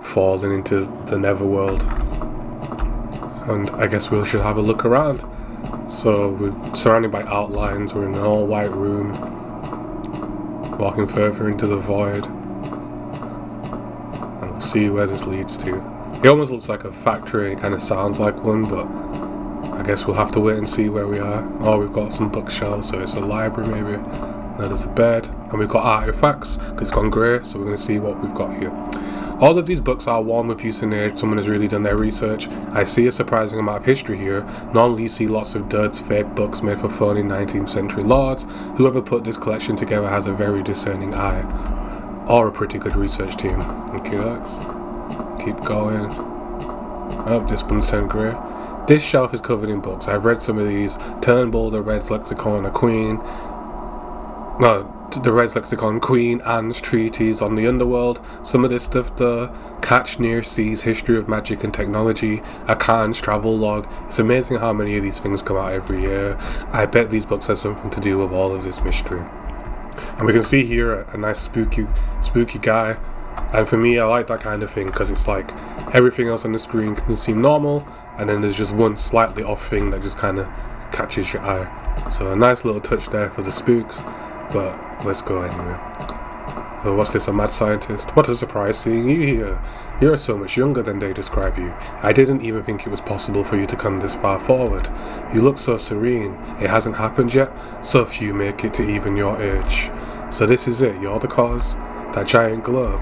fallen into the netherworld, and I guess we should have a look around. So we're surrounded by outlines. We're in an all white room, walking further into the void. See where this leads to. It almost looks like a factory, and it kind of sounds like one, but I guess we'll have to wait and see where we are. Oh, we've got some bookshelves, so it's a library maybe. Now there's a bed, and we've got artifacts, because it's gone grey, so we're going to see what we've got here. All of these books are worn with use and age. Someone has really done their research. I see a surprising amount of history here. Not only you see lots of duds, fake books made for phony 19th century lords, whoever put this collection together has a very discerning eye. Or a pretty good research team. Okay, let's keep going. Oh, this one's turned grey. This shelf is covered in books. I've read some of these. Turnbull, the Red's Lexicon, the Red's Lexicon, Queen Anne's Treatise on the Underworld. Some of this stuff though. Catch Sea's History of Magic and Technology, a Khan's Travel Log. It's amazing how many of these things come out every year. I bet these books have something to do with all of this mystery. And we can see here a nice spooky guy, and for me I like that kind of thing because it's like everything else on the screen can seem normal, and then there's just one slightly off thing that just kind of catches your eye. So a nice little touch there for the spooks, but let's go anyway. Oh, what's this, a mad scientist? What a surprise seeing you here. You're so much younger than they describe you. I didn't even think it was possible for you to come this far forward. You look so serene. It hasn't happened yet. So few make it to even your age. So this is it. You're the cause? That giant globe?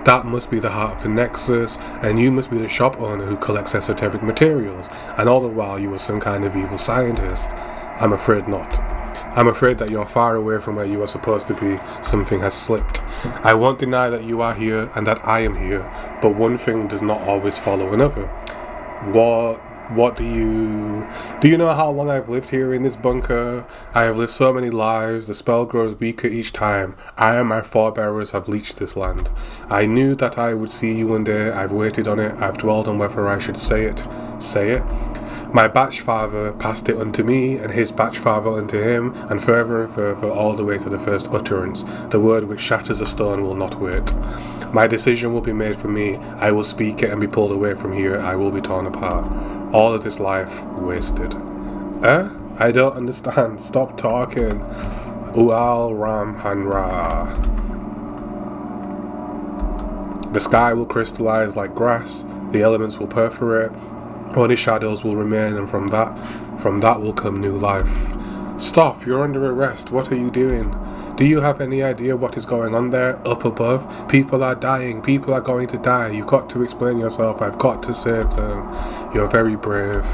That must be the heart of the Nexus, and you must be the shop owner who collects esoteric materials, and all the while you are some kind of evil scientist. I'm afraid not. I'm afraid that you're far away from where you are supposed to be. Something has slipped. I won't deny that you are here and that I am here, but one thing does not always follow another. What do you know how long I've lived here in this bunker? I have lived so many lives. The spell grows weaker each time. I and my forebearers have leached this land. I knew that I would see you one day. I've waited on it. I've dwelled on whether I should say it. My batch father passed it unto me, and his batch father unto him, and further, all the way to the first utterance. The word which shatters a stone will not wait. My decision will be made for me. I will speak it and be pulled away from here. I will be torn apart. All of this life wasted. I don't understand. Stop talking. Ual Ram Hanra. The sky will crystallize like grass. The elements will perforate. Only shadows will remain, and from that will come new life. Stop, you're under arrest. What are you doing? Do you have any idea what is going on there, up above? People are dying. People are going to die. You've got to explain yourself. I've got to save them. You're very brave.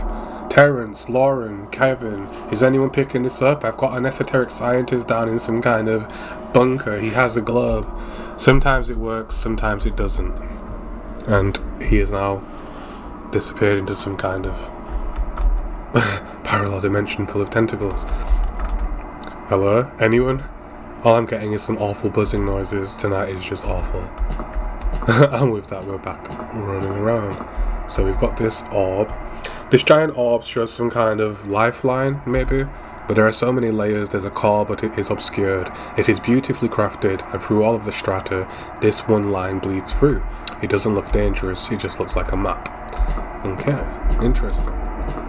Terrence, Lauren, Kevin, is anyone picking this up? I've got an esoteric scientist down in some kind of bunker. He has a globe. Sometimes it works, sometimes it doesn't. And he is now disappeared into some kind of parallel dimension full of tentacles. Hello? Anyone? All I'm getting is some awful buzzing noises. Tonight is just awful. And with that, we're back running around. So we've got this orb. This giant orb shows some kind of lifeline, maybe? But there are so many layers. There's a core, but it is obscured. It is beautifully crafted, and through all of the strata, this one line bleeds through. It doesn't look dangerous, it just looks like a map. Okay, interesting.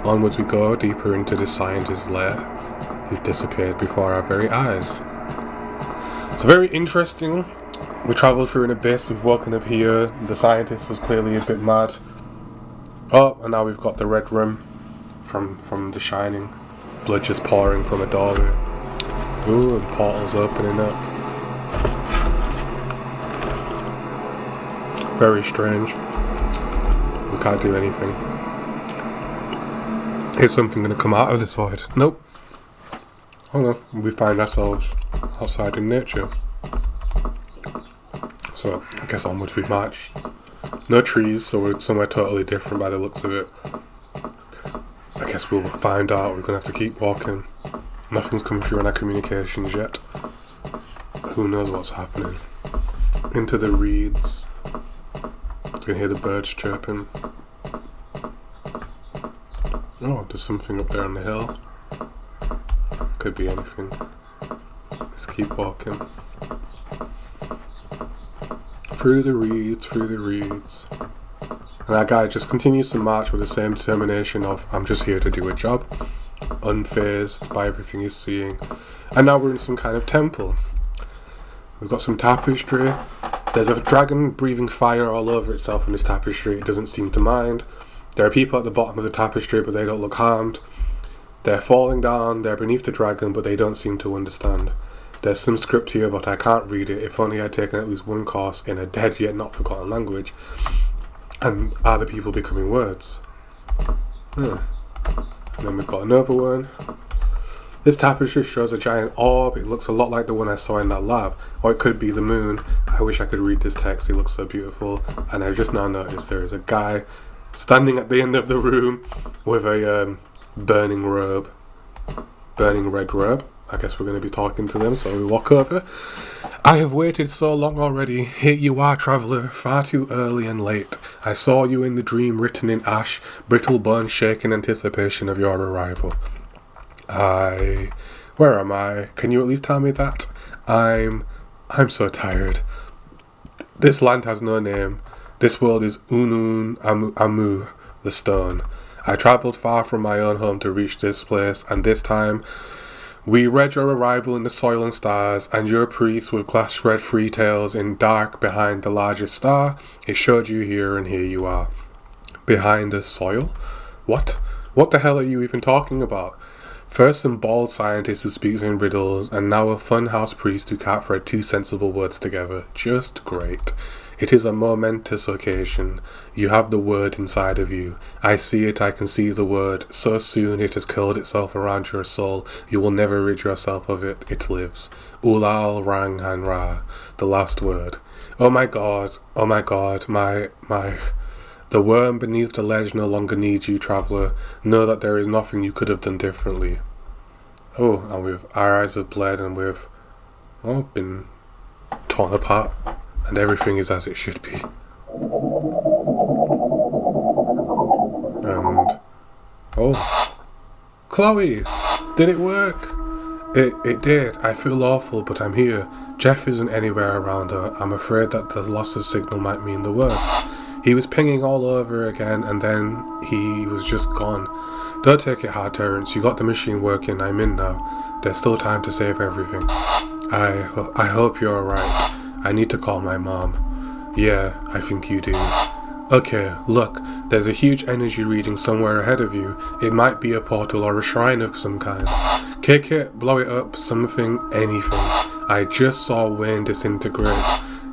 Onwards we go, deeper into the scientist's lair, who disappeared before our very eyes. So very interesting. We travelled through an abyss, we've woken up here. The scientist was clearly a bit mad. Oh, and now we've got the red room from The Shining. Blood just pouring from a doorway. Ooh, and portals opening up. Very strange. We can't do anything. Is something going to come out of this void? Nope. Oh no, we find ourselves outside in nature. So, I guess onwards we march. No trees, so we're somewhere totally different by the looks of it. I guess we'll find out. We're going to have to keep walking. Nothing's come through on our communications yet. Who knows what's happening. Into the reeds. You can hear the birds chirping. Oh, there's something up there on the hill. Could be anything. Just keep walking. Through the reeds, through the reeds. And our guy just continues to march with the same determination of, I'm just here to do a job. Unfazed by everything he's seeing. And now we're in some kind of temple. We've got some tapestry. There's a dragon breathing fire all over itself in this tapestry. It doesn't seem to mind. There are people at the bottom of the tapestry, but they don't look harmed. They're falling down, they're beneath the dragon, but they don't seem to understand. There's some script here, but I can't read it. If only I'd taken at least one course in a dead yet not forgotten language. And are the people becoming words? And then we've got another one. This tapestry shows a giant orb. It looks a lot like the one I saw in that lab. Or it could be the moon. I wish I could read this text. It looks so beautiful. And I've just now noticed there is a guy standing at the end of the room with a burning robe. Burning red robe. I guess we're going to be talking to them, so we walk over. I have waited so long already. Here you are, traveller, far too early and late. I saw you in the dream written in ash, brittle bones shake in anticipation of your arrival. Where am I? Can you at least tell me that? I'm so tired. This land has no name. This world is Unun Amu, the stone. I travelled far from my own home to reach this place, and this time we read your arrival in the soil and stars, and your priest with glass red free tails in dark behind the largest star. It showed you here, and here you are. Behind the soil? What? What the hell are you even talking about? First some bald scientist who speaks in riddles, and now a funhouse priest who can't thread two sensible words together. Just great. It is a momentous occasion. You have the word inside of you. I see it, I can see the word. So soon it has curled itself around your soul. You will never rid yourself of it. It lives. Ulal Rang Han Ra. The last word. Oh my god, my... The worm beneath the ledge no longer needs you, traveller. Know that there is nothing you could have done differently. Oh, and our eyes have bled and we've been torn apart. And everything is as it should be. And... Chloe! Did it work? It did. I feel awful, but I'm here. Jeff isn't anywhere around her. I'm afraid that the loss of signal might mean the worst. He was pinging all over again, and then he was just gone. Don't take it hard, Terrence. You got the machine working. I'm in now. There's still time to save everything. I hope you're alright. I need to call my mom. Yeah, I think you do. Okay, look, there's a huge energy reading somewhere ahead of you. It might be a portal or a shrine of some kind. Kick it, blow it up, something, anything. I just saw Wayne disintegrate.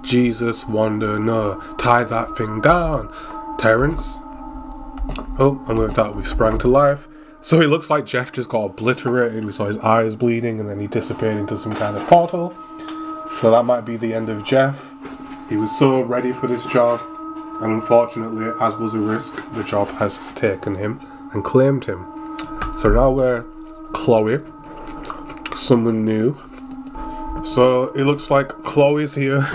Jesus, wonder, no, tie that thing down. Terrence? Oh, and with that we sprang to life. So it looks like Jeff just got obliterated. We saw his eyes bleeding and then he disappeared into some kind of portal. So that might be the end of Jeff. He was so ready for this job, and unfortunately, as was a risk, the job has taken him and claimed him. So now we're Chloe, someone new. So it looks like Chloe's here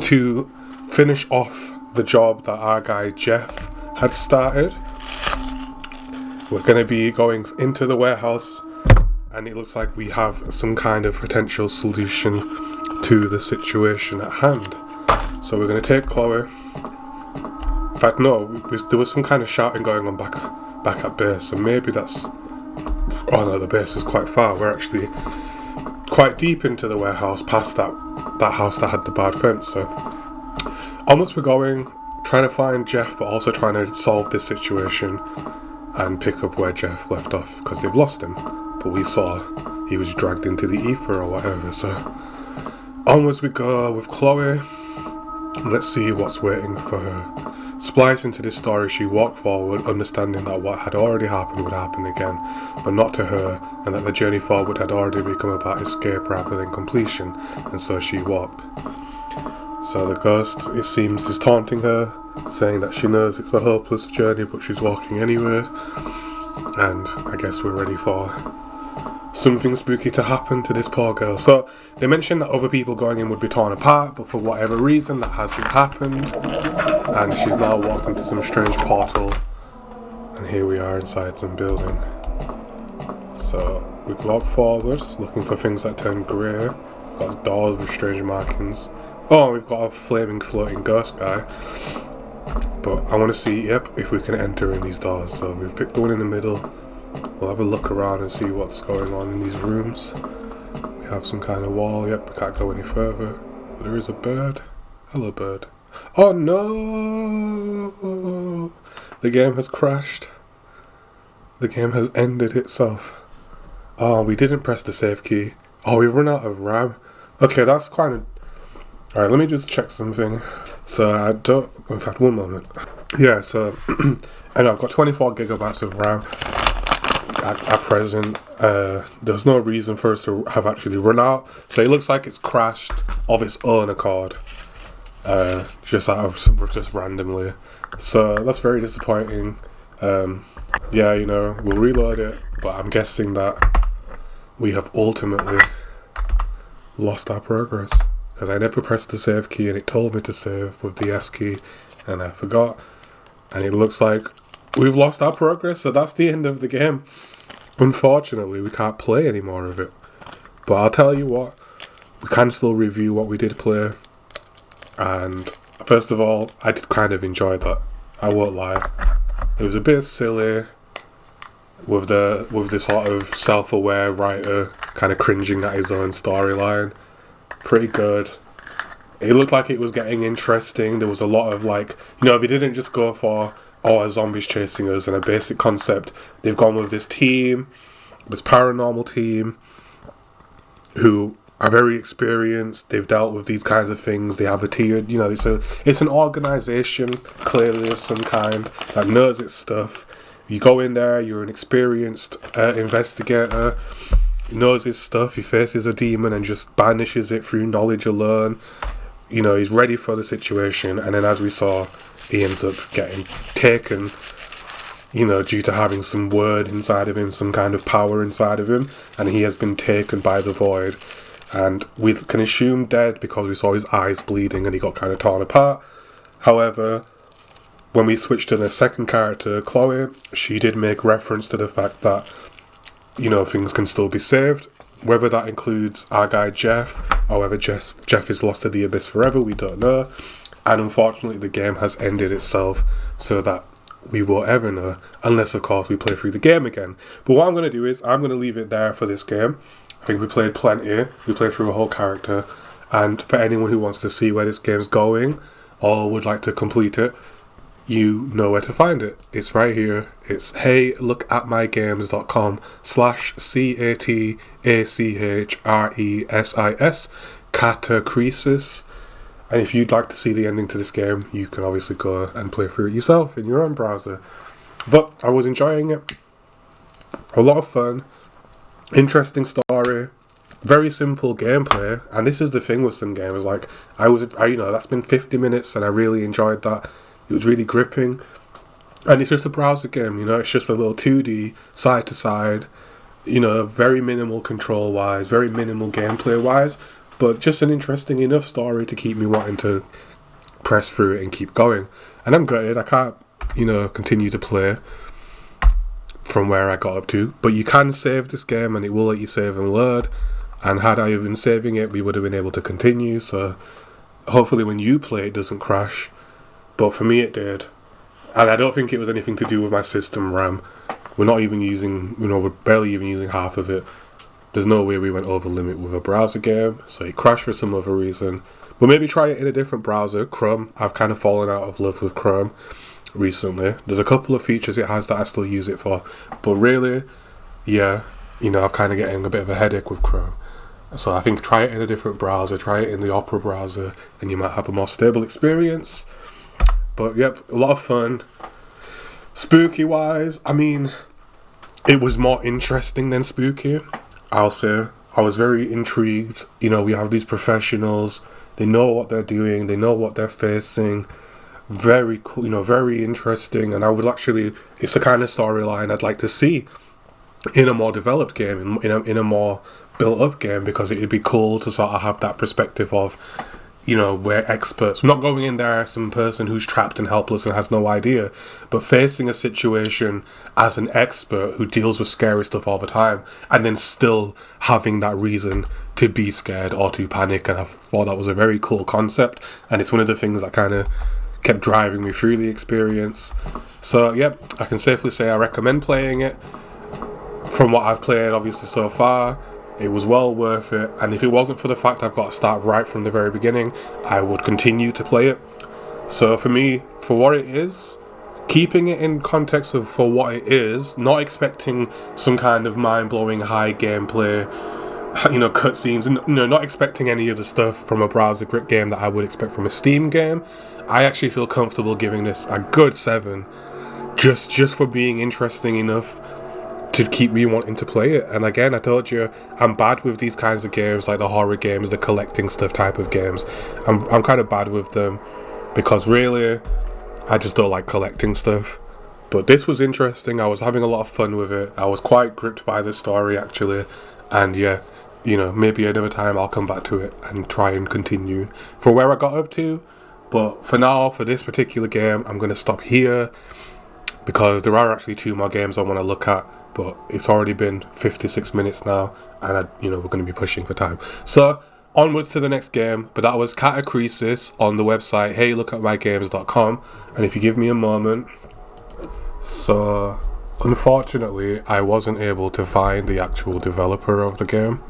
to finish off the job that our guy Jeff had started. We're going to be going into the warehouse, and it looks like we have some kind of potential solution to the situation at hand. So we're going to take Chloe. In fact, no, there was some kind of shouting going on back at base, so maybe that's... Oh no, the base is quite far. We're actually quite deep into the warehouse, past that house that had the bad fence. So onwards we're going, trying to find Jeff, but also trying to solve this situation and pick up where Jeff left off, because they've lost him. But we saw he was dragged into the ether or whatever, so... Onwards we go with Chloe. let's see what's waiting for her. Spliced into this story, she walked forward, understanding that what had already happened would happen again, but not to her, and that the journey forward had already become about escape rather than completion, and so she walked. So the ghost, it seems, is taunting her, saying that she knows it's a hopeless journey, but she's walking anyway. And I guess we're ready for something spooky to happen to this poor girl. So they mentioned that other people going in would be torn apart, but for whatever reason that hasn't happened, and she's now walked into some strange portal, and here we are inside some building. So we walk forward, looking for things that turn grey. Got doors with strange markings. Oh, we've got a flaming floating ghost guy. But I want to see, if we can enter in these doors. So we've picked the one in the middle. We'll have a look around and see what's going on in these rooms. We have some kind of wall. We can't go any further. There is a bird. Hello, bird. Oh no! The game has crashed. The game has ended itself. Oh, we didn't press the save key. Oh, we've run out of RAM. Okay, that's kind of... Alright, let me just check something. So I don't... In fact, one moment. Yeah, so... I know I've got 24 gigabytes of RAM at present. There's no reason for us to have actually run out. So it looks like it's crashed of its own accord. Just randomly. So that's very disappointing. Yeah, we'll reload it. But I'm guessing that we have ultimately lost our progress. Because I never pressed the save key and it told me to save with the S key and I forgot. And it looks like we've lost our progress, so that's the end of the game. Unfortunately, we can't play any more of it. But I'll tell you what, we can still review what we did play. And first of all, I did kind of enjoy that. I won't lie. It was a bit silly with the sort of self-aware writer kind of cringing at his own storyline. Pretty good. It looked like it was getting interesting. There was a lot of they didn't just go for a zombie's chasing us and a basic concept. They've gone with this paranormal team who are very experienced. They've dealt with these kinds of things. They have a tier, it's an organisation clearly of some kind that knows its stuff. You go in there, you're an experienced investigator. He knows his stuff. He faces a demon and just banishes it through knowledge alone. He's ready for the situation, and then as we saw, he ends up getting taken, due to having some word inside of him, some kind of power inside of him, and he has been taken by the void, and we can assume dead because we saw his eyes bleeding and he got kind of torn apart. However, when we switched to the second character, Chloe, she did make reference to the fact that things can still be saved. Whether that includes our guy Jeff, or whether Jeff is lost to the abyss forever, we don't know. And unfortunately, the game has ended itself so that we won't ever know, unless, of course, we play through the game again. But what I'm going to do is, I'm going to leave it there for this game. I think we played plenty. We played through a whole character. And for anyone who wants to see where this game's going, or would like to complete it, you know where to find it. It's right here. It's heylookatmygames.com/CATACHRESIS Catachresis. And if you'd like to see the ending to this game, you can obviously go and play through it yourself in your own browser. But I was enjoying it. A lot of fun. Interesting story. Very simple gameplay. And this is the thing with some games. That's been 50 minutes and I really enjoyed that. It was really gripping. And it's just a browser game, it's just a little 2D, side to side, very minimal control wise, very minimal gameplay wise, but just an interesting enough story to keep me wanting to press through it and keep going. And I'm gutted, I can't, continue to play from where I got up to, but you can save this game and it will let you save and load. And had I been saving it, we would have been able to continue, so hopefully when you play it doesn't crash. But for me it did. And I don't think it was anything to do with my system RAM. We're not even using, we're barely even using half of it. There's no way we went over limit with a browser game, so it crashed for some other reason. But maybe try it in a different browser, Chrome. I've kind of fallen out of love with Chrome recently. There's a couple of features it has that I still use it for. But really, I'm kind of getting a bit of a headache with Chrome. So I think try it in a different browser, try it in the Opera browser, and you might have a more stable experience. But yep, a lot of fun. Spooky wise, I mean, it was more interesting than spooky, I'll say. I was very intrigued. You know, we have these professionals, they know what they're doing, they know what they're facing. Very cool, you know, very interesting, and I would actually, it's the kind of storyline I'd like to see in a more developed game, in a more built up game, because it'd be cool to sort of have that perspective of, you know, we're experts. We're not going in there as some person who's trapped and helpless and has no idea, but facing a situation as an expert who deals with scary stuff all the time, and then still having that reason to be scared or to panic. And I thought that was a very cool concept, and it's one of the things that kind of kept driving me through the experience. So yep, I can safely say I recommend playing it. From what I've played obviously so far, it was well worth it, and if it wasn't for the fact I've got to start right from the very beginning, I would continue to play it. So for me, for what it is, keeping it in context of for what it is, not expecting some kind of mind-blowing high gameplay, you know, cutscenes, and not expecting any of the stuff from a browser grip game that I would expect from a Steam game, I actually feel comfortable giving this a good 7, just for being interesting enough to keep me wanting to play it. And again, I told you, I'm bad with these kinds of games, like the horror games, the collecting stuff type of games. I'm kind of bad with them, because really, I just don't like collecting stuff. But this was interesting, I was having a lot of fun with it, I was quite gripped by the story actually, and yeah, you know, maybe another time I'll come back to it and try and continue from where I got up to. But for now, for this particular game, I'm going to stop here, because there are actually 2 more games I want to look at, but it's already been 56 minutes now, and we're going to be pushing for time. So, onwards to the next game, but that was Catachresis on the website heylookatmygames.com, and if you give me a moment. So, unfortunately, I wasn't able to find the actual developer of the game.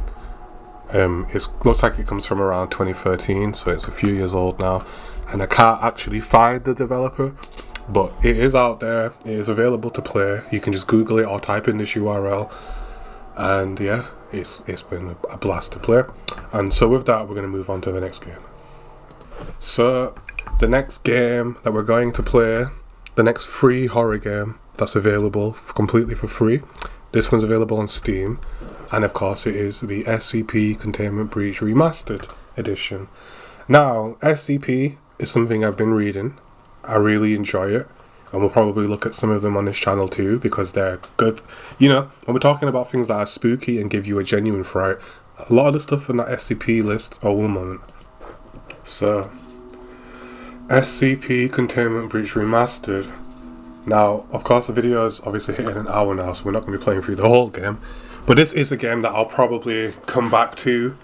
It looks like it comes from around 2013, so it's a few years old now, and I can't actually find the developer, but it is out there, it is available to play. You can just Google it or type in this URL, and yeah, it's been a blast to play. And so with that, we're going to move on to the next game. So the next game that we're going to play, the next free horror game that's available completely for free, this one's available on Steam, and of course it is the SCP Containment Breach Remastered Edition. Now, SCP is something I've been reading. I really enjoy it, and we'll probably look at some of them on this channel too, because they're good. You know, when we're talking about things that are spooky and give you a genuine fright, a lot of the stuff in that SCP list, oh, one moment. So, SCP Containment Breach Remastered. Now, of course, the video is obviously hitting an hour now, so we're not going to be playing through the whole game, but this is a game that I'll probably come back to.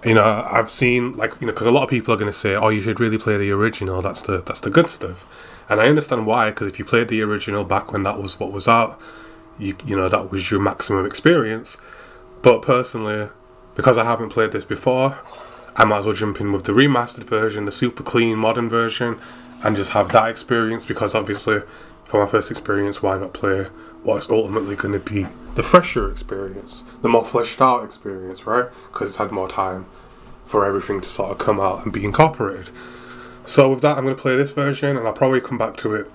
You know, I've seen, because a lot of people are going to say, oh, you should really play the original, that's the good stuff. And I understand why, because if you played the original back when that was what was out, you know, that was your maximum experience. But personally, because I haven't played this before, I might as well jump in with the remastered version, the super clean modern version, and just have that experience, because obviously, for my first experience, why not play what's ultimately going to be the fresher experience, the more fleshed out experience, right? Because it's had more time for everything to sort of come out and be incorporated. So with that, I'm going to play this version, and I'll probably come back to it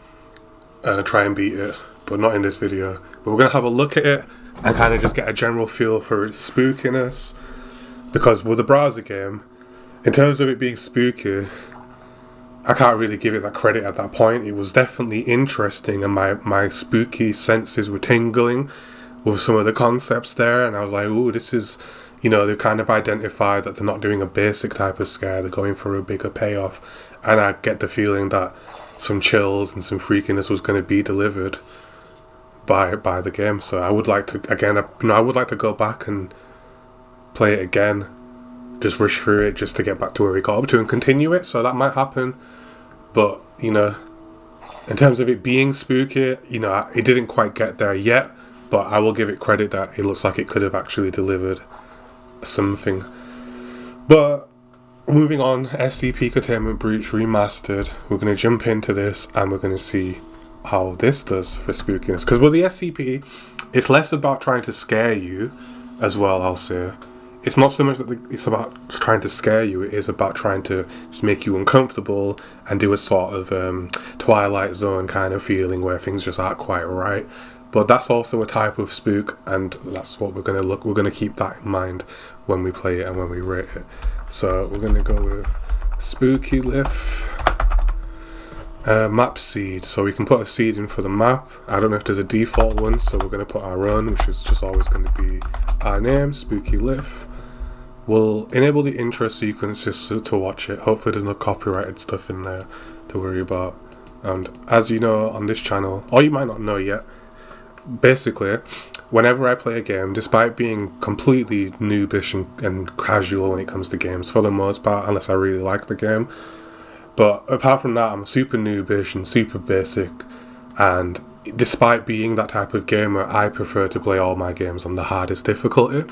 and try and beat it, but not in this video. But we're going to have a look at it and kind of just get a general feel for its spookiness, because with the browser game, in terms of it being spooky, I can't really give it that credit at that point. It was definitely interesting, and my spooky senses were tingling with some of the concepts there, and I was like, ooh, this is, you know, they've kind of identified that they're not doing a basic type of scare, they're going for a bigger payoff, and I get the feeling that some chills and some freakiness was going to be delivered by the game. So I would like to, again, I would like to go back and play it again, just rush through it just to get back to where we got up to and continue it, so that might happen. But, you know, in terms of it being spooky, you know, it didn't quite get there yet, but I will give it credit that it looks like it could have actually delivered something. But moving on, SCP Containment Breach Remastered, we're going to jump into this and we're going to see how this does for spookiness. Because with the SCP, it's less about trying to scare you as well, I'll say. it's not so much that it's about trying to scare you, it is about trying to just make you uncomfortable and do a sort of Twilight Zone kind of feeling where things just aren't quite right. But that's also a type of spook, and that's what we're going to keep that in mind when we play it and when we rate it. So we're going to go with SpookyLith. Map seed, so we can put a seed in for the map. I don't know if there's a default one, so we're going to put our own, which is just always going to be our name, SpookyLith. We'll enable the intro sequence just to watch it. Hopefully there's no copyrighted stuff in there to worry about. And as you know on this channel, or you might not know yet, basically whenever I play a game, despite being completely noobish and casual when it comes to games for the most part, unless I really like the game, but apart from that, I'm super noobish and super basic, and despite being that type of gamer, I prefer to play all my games on the hardest difficulty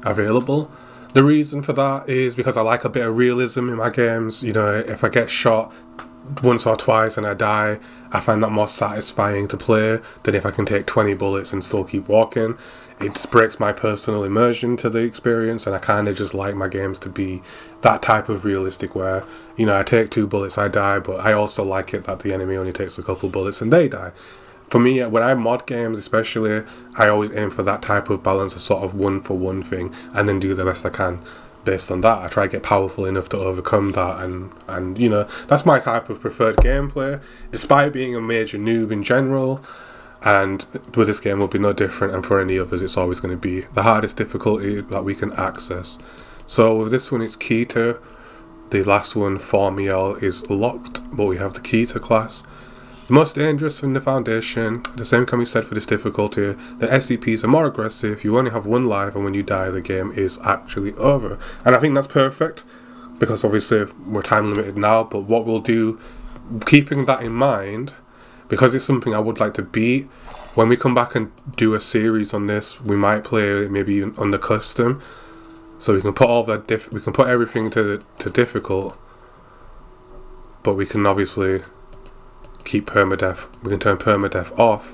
available. The reason for that is because I like a bit of realism in my games. You know, if I get shot once or twice and I die, I find that more satisfying to play than if I can take 20 bullets and still keep walking. It just breaks my personal immersion to the experience, and I kind of just like my games to be that type of realistic where, you know, I take 2 bullets, I die, but I also like it that the enemy only takes a couple bullets and they die. For me, when I mod games especially, I always aim for that type of balance, a sort of one for one thing, and then do the best I can based on that. I try to get powerful enough to overcome that, and you know, that's my type of preferred gameplay, despite being a major noob in general. And with this game will be no different, and for any others it's always going to be the hardest difficulty that we can access. So with this one it's Keter, the last one, Formiel, is locked, but we have the Keter class. The most dangerous in the Foundation, the same can be said for this difficulty. The SCPs are more aggressive, you only have 1 life, and when you die the game is actually over. And I think that's perfect, because obviously we're time limited now, but what we'll do, keeping that in mind, because it's something I would like to beat, when we come back and do a series on this, we might play maybe on the custom, so we can put all that we can put everything to difficult, but we can obviously keep permadeath. We can turn permadeath off,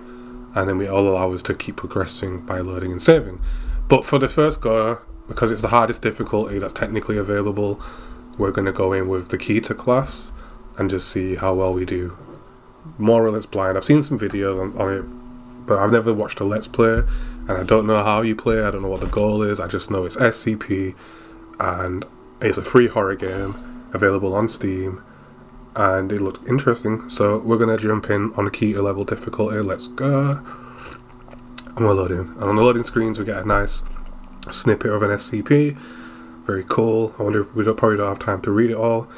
and then it'll allow us to keep progressing by loading and saving. But for the first go, because it's the hardest difficulty that's technically available, we're going to go in with the Keter class and just see how well we do. More or less blind. I've seen some videos on it, but I've never watched a let's play, and I don't know how you play. I don't know what the goal is. I just know it's SCP, and it's a free horror game available on Steam, and it looked interesting. So we're gonna jump in on a Keter level difficulty. Let's go. And we're loading, and on the loading screens we get a nice snippet of an SCP. Very cool. I wonder if we probably don't have time to read it all.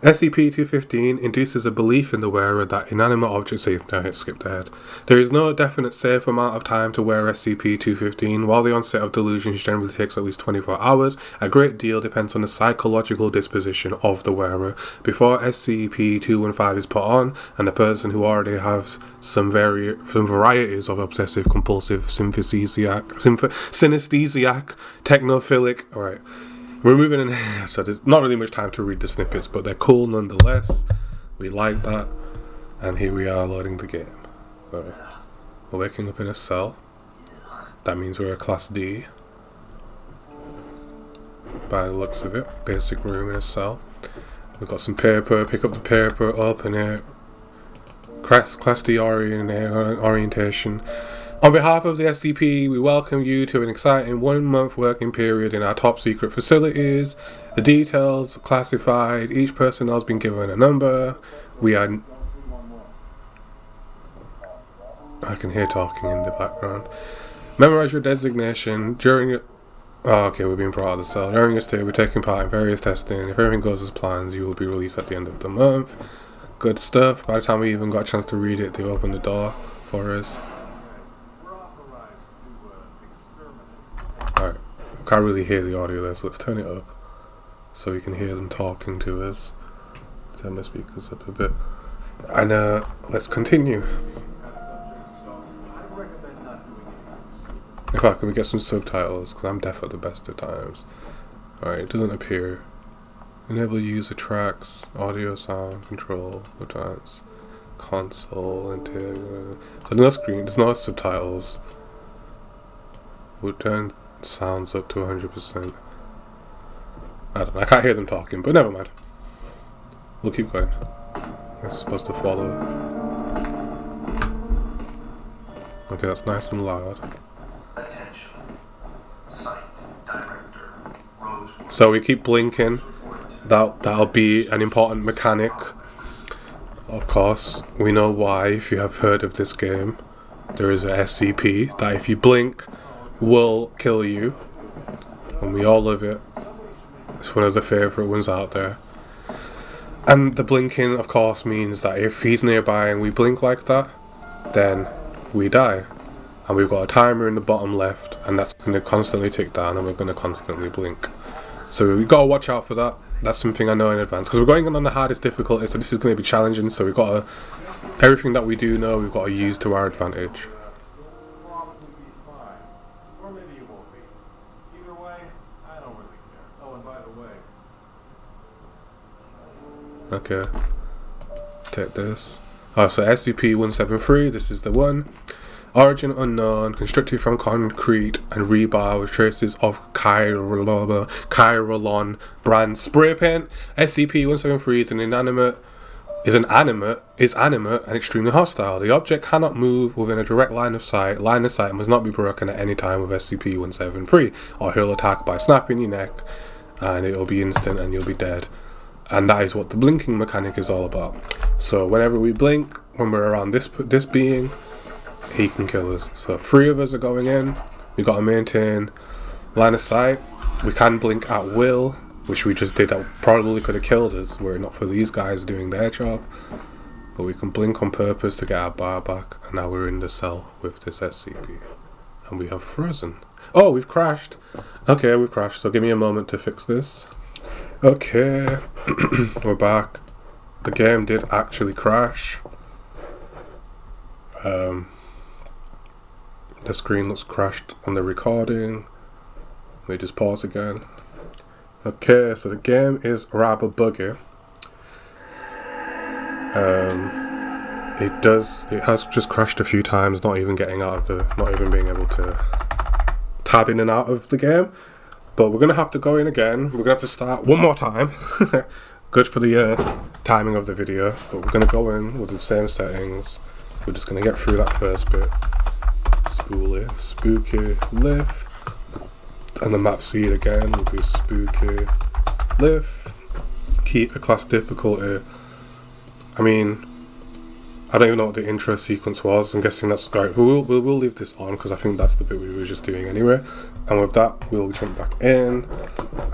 SCP-215 induces a belief in the wearer that inanimate objects... I skipped ahead. There is no definite safe amount of time to wear SCP-215. While the onset of delusions generally takes at least 24 hours, a great deal depends on the psychological disposition of the wearer. Before SCP-215 is put on, and the person who already has some varieties of obsessive-compulsive synesthesiac, technophilic... Alright. We're moving in, so there's not really much time to read the snippets, but they're cool nonetheless. We like that. And here we are loading the game. So we're waking up in a cell. That means we're a Class D. By the looks of it. Basic room in a cell. We've got some paper, pick up the paper, open it. Class D orientation. On behalf of the SCP, we welcome you to an exciting 1-month working period in our top secret facilities. The details classified. Each personnel has been given a number. I can hear talking in the background. Memorize your designation. We're being brought out of the cell. During your stay, we're taking part in various testing. If everything goes as planned, you will be released at the end of the month. Good stuff. By the time we even got a chance to read it, they opened the door for us. Alright, I can't really hear the audio there, so let's turn it up so we can hear them talking to us. Turn the speakers up a bit. And let's continue. In fact, can we get some subtitles? Because I'm deaf at the best of times. Alright, it doesn't appear. Enable user tracks, audio, sound, control, advanced, console, interior. So no screen, there's no subtitles. We'll turn sounds up to 100%. I don't know, I can't hear them talking, but never mind. We'll keep going. We're supposed to follow. Okay, that's nice and loud. So we keep blinking. That'll be an important mechanic. Of course, we know why. If you have heard of this game, there is a SCP that if you blink will kill you, and we all love it. It's one of the favourite ones out there. And the blinking, of course, means that if he's nearby and we blink like that, then we die. And we've got a timer in the bottom left, and that's going to constantly tick down, and we're going to constantly blink. So we've got to watch out for that. That's something I know in advance, because we're going on the hardest difficulty, so this is going to be challenging. So we've got to, everything that we do know, we've got to use to our advantage. Okay, take this. Oh, so SCP-173, this is the one. Origin unknown, constructed from concrete and rebar with traces of Chirolon brand spray paint. SCP-173 is animate and extremely hostile. The object cannot move within a direct line of sight. Line of sight must not be broken at any time with SCP-173, or he'll attack by snapping your neck, and it'll be instant and you'll be dead. And that is what the blinking mechanic is all about. So whenever we blink, when we're around this being, he can kill us. So 3 of us are going in. We got to maintain line of sight. We can blink at will, which we just did. That probably could have killed us were it not for these guys doing their job. But we can blink on purpose to get our bar back. And now we're in the cell with this SCP. And we have frozen. Oh, we've crashed. Okay, we've crashed. So give me a moment to fix this. Okay, we're back. The game did actually crash. The screen looks crashed on the recording. Let me just pause again. Okay, so the game is rather buggy. It has just crashed a few times, not even being able to tab in and out of the game. But we're going to have to go in again. We're going to have to start one more time. Good for the timing of the video. But we're going to go in with the same settings. We're just going to get through that first bit. SpookyLith. And the map seed again will be SpookyLith. Keep a class difficulty. I mean, I don't even know what the intro sequence was. I'm guessing that's right. We'll leave this on because I think that's the bit we were just doing anyway. And with that, we'll jump back in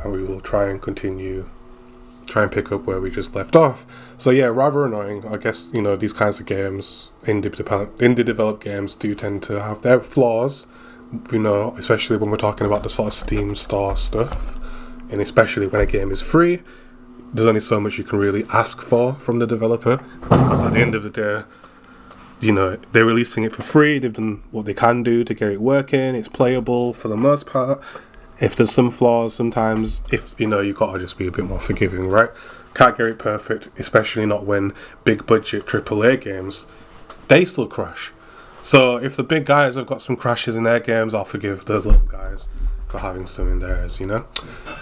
and we will try and pick up where we just left off. So yeah, rather annoying. I guess, you know, these kinds of games, indie developed games do tend to have their flaws, you know, especially when we're talking about the sort of Steam store stuff. And especially when a game is free, there's only so much you can really ask for from the developer. Because at the end of the day, you know, they're releasing it for free. They've done what they can do to get it working. It's playable for the most part. If there's some flaws sometimes, you gotta just be a bit more forgiving, right? Can't get it perfect, especially not when big budget AAA games, they still crash. So if the big guys have got some crashes in their games, I'll forgive the little guys for having some in theirs, you know?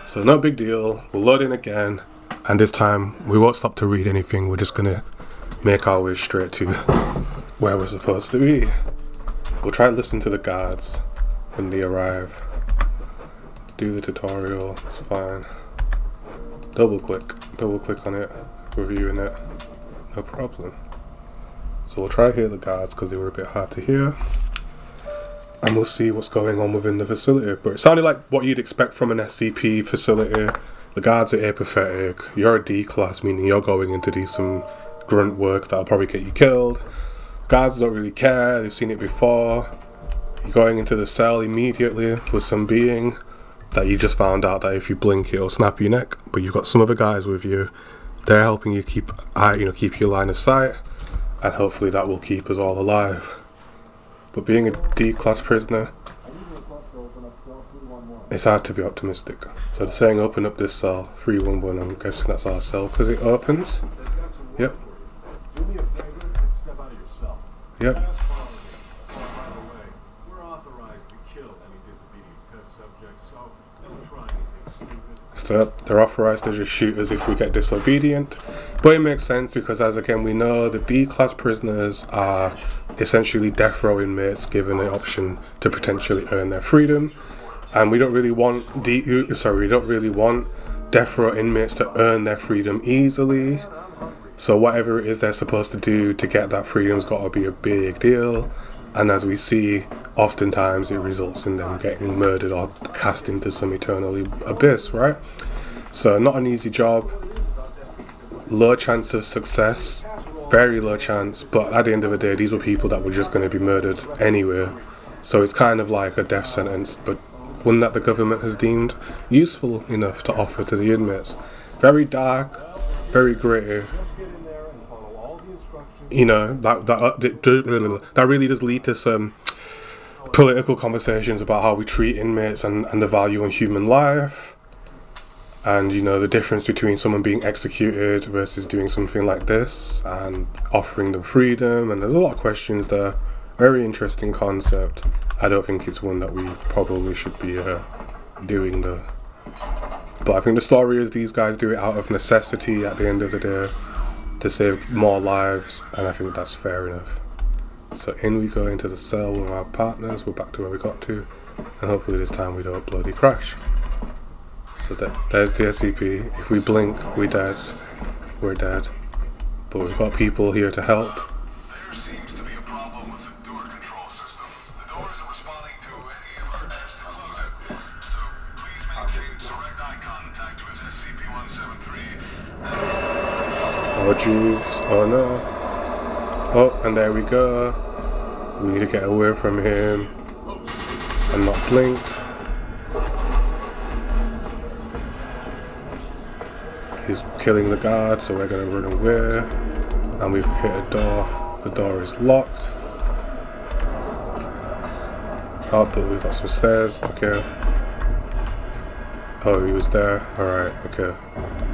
So no big deal. We'll load in again. And this time, we won't stop to read anything. We're just gonna make our way straight to where we're supposed to be. We'll try to listen to the guards when they arrive. Do the tutorial, it's fine. Double click on it, reviewing it, no problem. So we'll try to hear the guards because they were a bit hard to hear. And we'll see what's going on within the facility. But it sounded like what you'd expect from an SCP facility. The guards are apathetic. You're a D class, meaning you're going in to do some grunt work that'll probably get you killed. Guards don't really care, they've seen it before. You're going into the cell immediately with some being that you just found out that if you blink it'll snap your neck, but you've got some other guys with you. They're helping you keep your line of sight, and hopefully that will keep us all alive. But being a D class prisoner, it's hard to be optimistic. So they're saying open up this cell, 311, I'm guessing that's our cell because it opens. Yep. Yep. So they're authorized to just shoot us if we get disobedient. But it makes sense because, as again we know, the D-class prisoners are essentially death row inmates given the option to potentially earn their freedom. And we don't really want death row inmates to earn their freedom easily. So whatever it is they're supposed to do to get that freedom's got to be a big deal. And as we see, oftentimes it results in them getting murdered or cast into some eternal abyss, right? So not an easy job. Low chance of success. Very low chance. But at the end of the day, these were people that were just going to be murdered anyway. So it's kind of like a death sentence, but one that the government has deemed useful enough to offer to the inmates. Very dark, very gritty. You know, that really does lead to some political conversations about how we treat inmates and the value in human life. And, you know, the difference between someone being executed versus doing something like this and offering them freedom. And there's a lot of questions there. Very interesting concept. I don't think it's one that we probably should be doing though. But I think the story is these guys do it out of necessity at the end of the day to save more lives, and I think that's fair enough. So in we go into the cell with our partners. We're back to where we got to, and hopefully this time we don't bloody crash. So there's the SCP. If we blink, we're dead. But we've got people here to help. There seems to be a problem with the door control system. The door isn't responding to any of our attempts to close it. So please maintain direct eye contact with SCP-173. Oh jeez, oh no. Oh, and there we go. We need to get away from him and not blink. He's killing the guard, so we're gonna run away. And we've hit a door. The door is locked. Oh, but we've got some stairs, okay. Oh, he was there, alright, okay.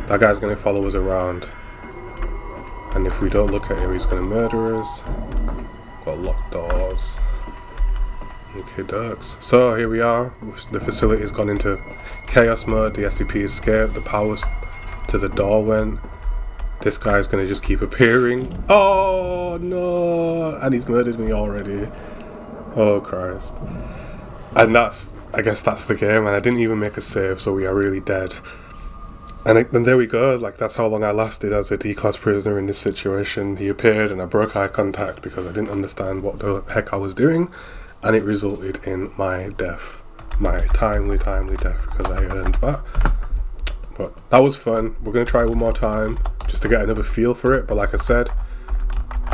That guy's gonna follow us around. And if we don't look at him, he's gonna murder us. Got locked doors. Okay, ducks. So here we are. The facility's gone into chaos mode. The SCP escaped. The power to the door went. This guy's gonna just keep appearing. Oh no! And he's murdered me already. Oh Christ. And I guess that's the game. And I didn't even make a save, so we are really dead. And there we go, like that's how long I lasted as a D-class prisoner in this situation. He appeared and I broke eye contact because I didn't understand what the heck I was doing, and it resulted in my death. My timely death, because I earned that. But that was fun. We're going to try one more time just to get another feel for it, but like I said,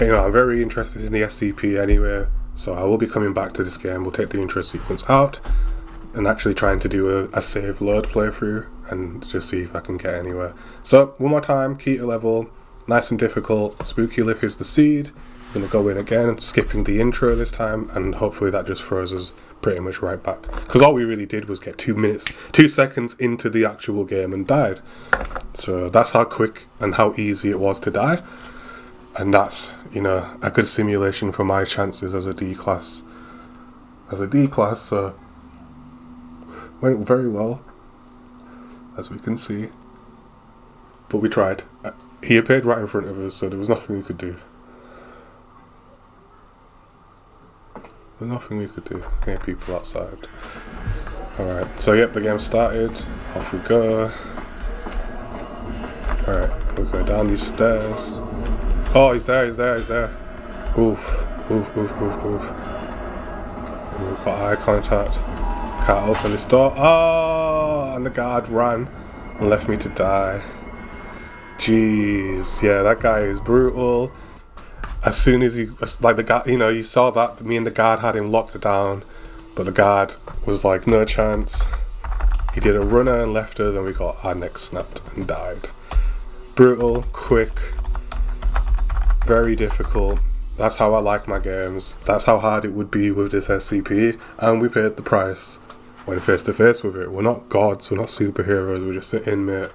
you know, I'm very interested in the SCP anyway, so I will be coming back to this game. We'll take the intro sequence out and actually trying to do a save load playthrough and just see if I can get anywhere. So one more time, key to level, nice and difficult. SpookyLith is the seed. I'm gonna go in again, skipping the intro this time, and hopefully that just throws us pretty much right back. Because all we really did was get 2 seconds into the actual game and died. So that's how quick and how easy it was to die. And that's, you know, a good simulation for my chances as a D-class. So went very well, as we can see. But we tried. He appeared right in front of us, so there was nothing we could do. Okay, people outside. Alright, so yep, the game started. Off we go. Alright, we go down these stairs. Oh, he's there. Oof. We've got eye contact. Can't open this door. Oh, and the guard ran and left me to die. Jeez, yeah, that guy is brutal. As soon as the guard, you know, you saw that me and the guard had him locked down, but the guard was like, no chance. He did a runner and left us, and we got our necks snapped and died. Brutal, quick, very difficult. That's how I like my games. That's how hard it would be with this SCP, and we paid the price when face to face with it. We're not gods, we're not superheroes, we're just an inmate,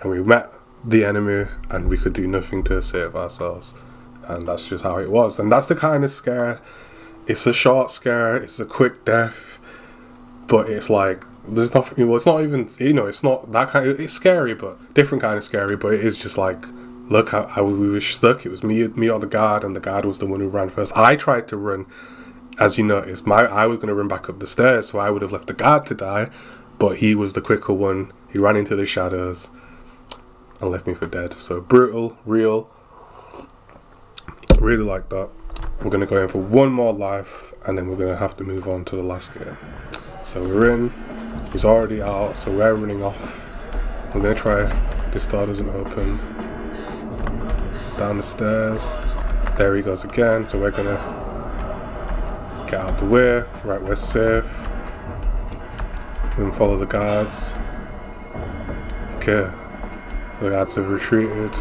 and we met the enemy and we could do nothing to save ourselves, and that's just how it was. And that's the kind of scare. It's a short scare, it's a quick death, but it's like There's nothing. Well, it's not even. It's not that kind of. It's scary, but different kind of scary. But it is just like, look how we were stuck. It was me or the guard, and the guard was the one who ran first. I tried to run, as you noticed. I was going to run back up the stairs, so I would have left the guard to die, but he was the quicker one. He ran into the shadows and left me for dead. So brutal, real. Really like that. We're going to go in for one more life, and then we're going to have to move on to the last game. So we're in. He's already out, so we're running off. I'm going to try. This door doesn't open. Down the stairs. There he goes again. So we're going to get out the way. Right, we're safe. Then follow the guards. Okay. The guards have retreated.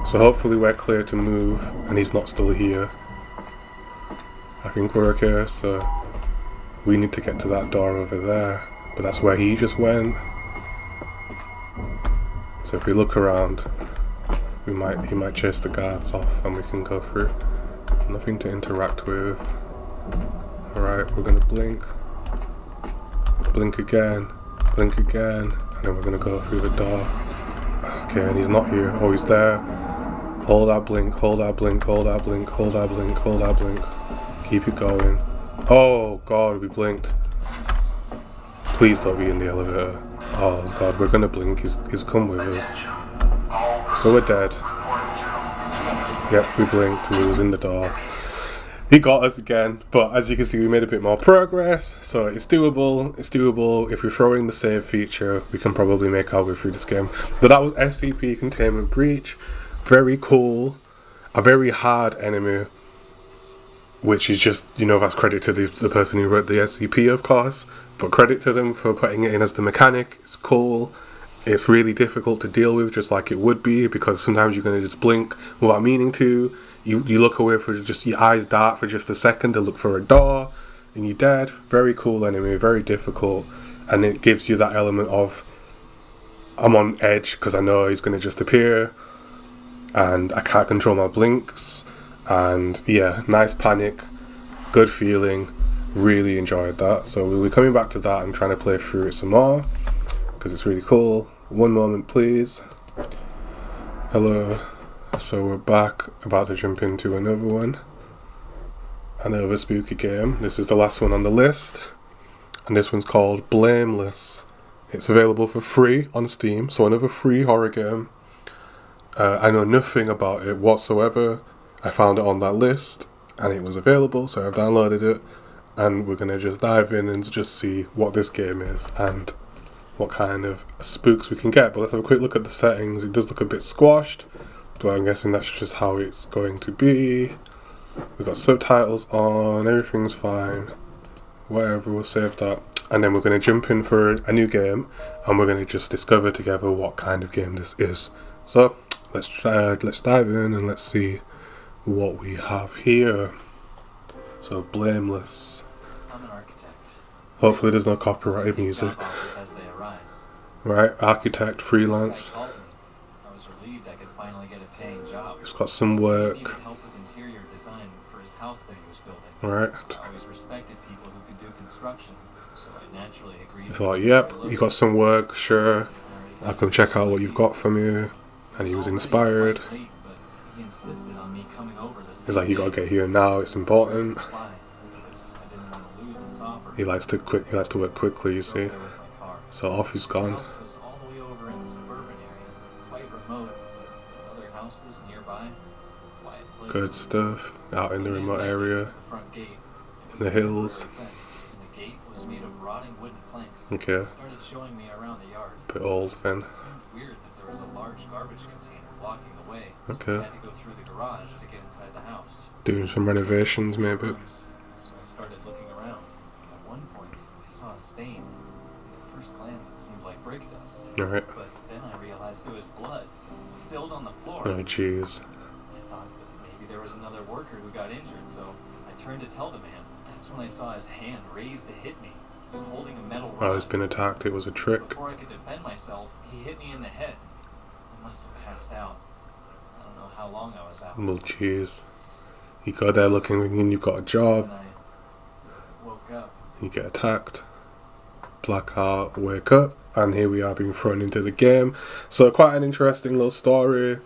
So hopefully we're clear to move, and he's not still here. I think we're okay, so we need to get to that door over there. But that's where he just went. So if we look around, he might chase the guards off and we can go through. Nothing to interact with. Alright, we're gonna blink. Blink again. Blink again. And then we're gonna go through the door. Okay, and he's not here. Oh, he's there. Hold that blink, hold that blink, hold that blink, hold that blink, hold that blink. Keep it going. Oh god, we blinked. Please don't be in the elevator. Oh god, we're gonna blink. He's come with us. So we're dead. Yep, we blinked and he was in the door. He got us again, but as you can see we made a bit more progress, so it's doable. It's doable. If we throw in the save feature, we can probably make our way through this game. But that was SCP Containment Breach. Very cool. A very hard enemy, which is just, that's credit to the person who wrote the SCP, of course, but credit to them for putting it in as the mechanic. It's cool. It's really difficult to deal with, just like it would be, because sometimes you're going to just blink without meaning to. You look away for just, your eyes dart for just a second to look for a door, and you're dead. Very cool enemy, very difficult, and it gives you that element of, I'm on edge because I know he's going to just appear, and I can't control my blinks, and yeah, nice panic, good feeling, really enjoyed that. So we'll be coming back to that and trying to play through it some more, because it's really cool. One moment please. Hello. So we're back, about to jump into another one. Another spooky game. This is the last one on the list, and this one's called Blameless. It's available for free on Steam, so another free horror game. I know nothing about it whatsoever. I found it on that list and it was available, so I've downloaded it, and we're going to just dive in and just see what this game is and what kind of spooks we can get. But let's have a quick look at the settings. It does look a bit squashed, but I'm guessing that's just how it's going to be. We've got subtitles on, everything's fine. Whatever, we'll save that. And then we're going to jump in for a new game, and we're going to just discover together what kind of game this is. So let's dive in and let's see what we have here. So Blameless. I'm an architect. Hopefully there's no copyrighted music. As they arise. Right, architect, freelance. I was relieved I could finally get a paying job. He's got some He work. needed help with interior design for his house that he was building. Right. I always respected people who could do construction, so I naturally agreed. I thought, yep, you got some work, sure. I'll come check out what you've got for me. And he was inspired. Late, but he insisted on me coming over this. He's like, you gotta get here now, it's important. Because I didn't want to lose this offer. He likes to work quickly, you see. There with my car. So off he's The gone. house was all the way over in the suburban area, quite remote, but with other houses nearby. Quiet place. Good stuff. Out in the remote area, The front gate. in the hills. And the gate was made of rotting wooden planks. Okay, He started showing me around the yard. bit old then. It seemed weird that there was a large garbage container blocking the way. Okay. So I had to go through the garage to get inside the house. Doing some renovations maybe. So I started looking around. At one point, I saw a stain. At first glance, it seemed like brake dust. Alright. But then I realized it was blood spilled on the floor. Oh jeez. I thought that maybe there was another worker who got injured, so I turned to tell the man. That's when I saw his hand raised to hit me. He was holding a metal rod. Oh, he's been attacked, it was a trick. Before I could defend myself, he hit me in the head. I must have passed out. I don't know how long I was out. Well jeez. You go there looking and you've got a job. When I woke up, You get attacked. blackout, wake up, and here we are being thrown into the game. So quite an interesting little story.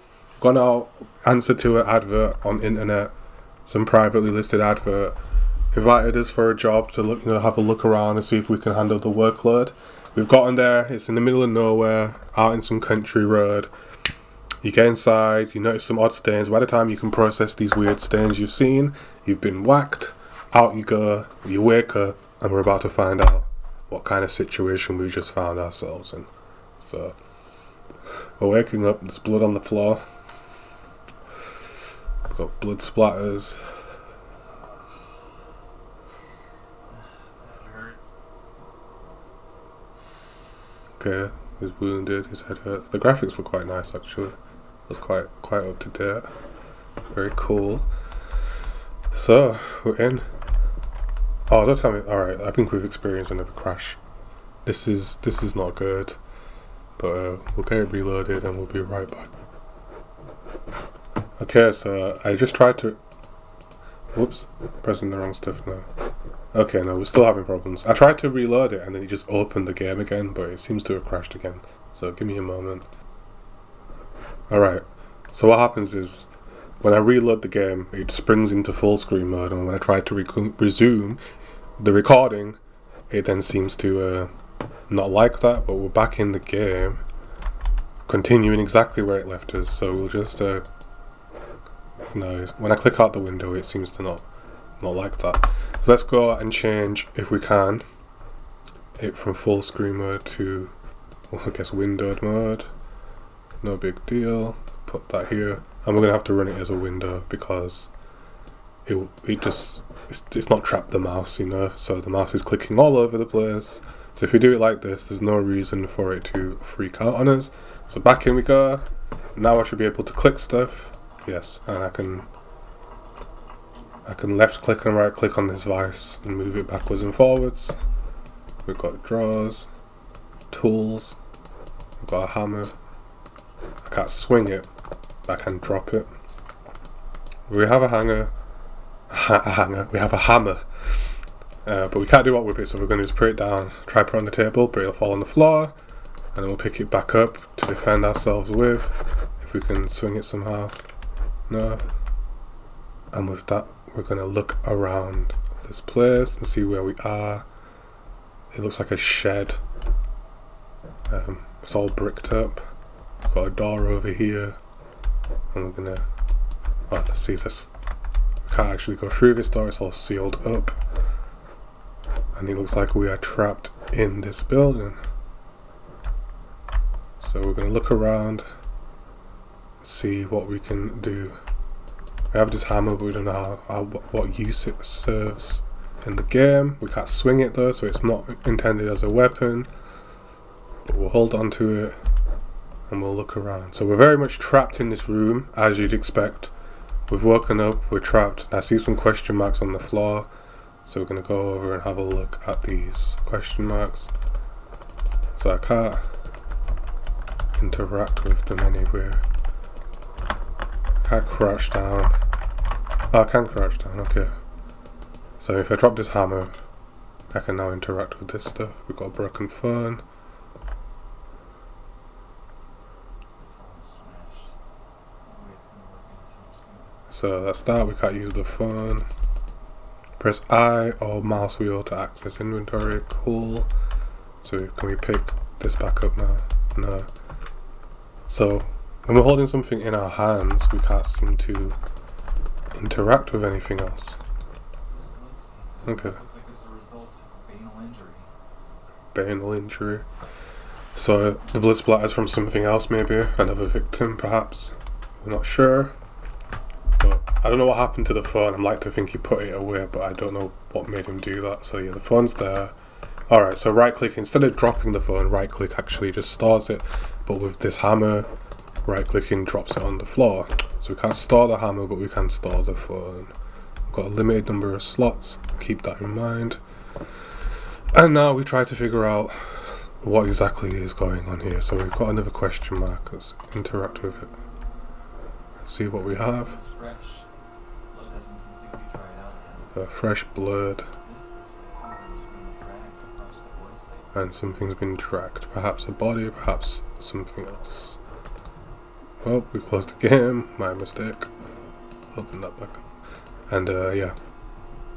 Gone out, answered to an advert on internet, some privately listed advert, invited us for a job to look, have a look around and see if we can handle the workload. We've gotten there, it's in the middle of nowhere, out in some country road. You get inside, you notice some odd stains. By the time you can process these weird stains you've seen, you've been whacked, out you go, you wake up, and we're about to find out what kind of situation we just found ourselves in. So, we're waking up, there's blood on the floor. We've got blood splatters. Okay, he's wounded, his head hurts. The graphics look quite nice actually. That's quite up to date. Very cool. So, we're in. Oh, don't tell me. Alright, I think we've experienced another crash. This is not good. But we'll get it reloaded and we'll be right back. Okay, so I just tried to... Whoops, pressing the wrong stuff now. Okay, no, we're still having problems. I tried to reload it and then it just opened the game again, but it seems to have crashed again. So give me a moment. Alright, so what happens is, when I reload the game, it springs into full screen mode, and when I try to resume the recording, it then seems to not like that, but we're back in the game, continuing exactly where it left us, so we'll just, no, when I click out the window, it seems to not like that. So let's go and change, if we can, it from full screen mode to, well, I guess windowed mode. No big deal. Put that here, and we're gonna have to run it as a window because it's not trapped the mouse, so the mouse is clicking all over the place. So if we do it like this, there's no reason for it to freak out on us. So back in we go. Now I should be able to click stuff. Yes, and I can left click and right click on this vice and move it backwards and forwards. We've got drawers, tools, we've got a hammer. I can't swing it, but I can drop it. We have a hanger. We have a hammer. But we can't do what with it, so we're going to just put it down, try put it on the table, but it'll fall on the floor, and then we'll pick it back up to defend ourselves with, if we can swing it somehow. No. And with that, we're going to look around this place and see where we are. It looks like a shed. It's all bricked up. We've got a door over here, and we're gonna, let's see this, we can't actually go through this door, it's all sealed up, and it looks like we are trapped in this building. So we're gonna look around, see what we can do. We have this hammer, but we don't know what use it serves in the game. We can't swing it though, so it's not intended as a weapon, but we'll hold on to it and we'll look around. So we're very much trapped in this room, as you'd expect. We've woken up, we're trapped. I see some question marks on the floor, so we're going to go over and have a look at these question marks. So I can't interact with them anywhere. I can't crouch down. Oh, I can crouch down, okay. So if I drop this hammer, I can now interact with this stuff. We've got a broken phone. So that's that, we can't use the phone. Press I or mouse wheel to access inventory, cool. So can we pick this back up now? No. So when we're holding something in our hands, we can't seem to interact with anything else. Okay. Banal injury. So the blood splatters from something else, maybe another victim perhaps. We're not sure. I don't know what happened to the phone. I'd like to think he put it away, but I don't know what made him do that. So yeah, the phone's there. Alright, so right click, instead of dropping the phone, right click actually just stores it. But with this hammer, right clicking drops it on the floor. So we can't store the hammer, but we can store the phone. We've got a limited number of slots, keep that in mind. And now we try to figure out what exactly is going on here. So we've got another question mark. Let's interact with it. See what we have. Fresh blood. and something's been dragged. Perhaps a body, perhaps something else. Oh, we closed the game. My mistake. Open that back up. And yeah.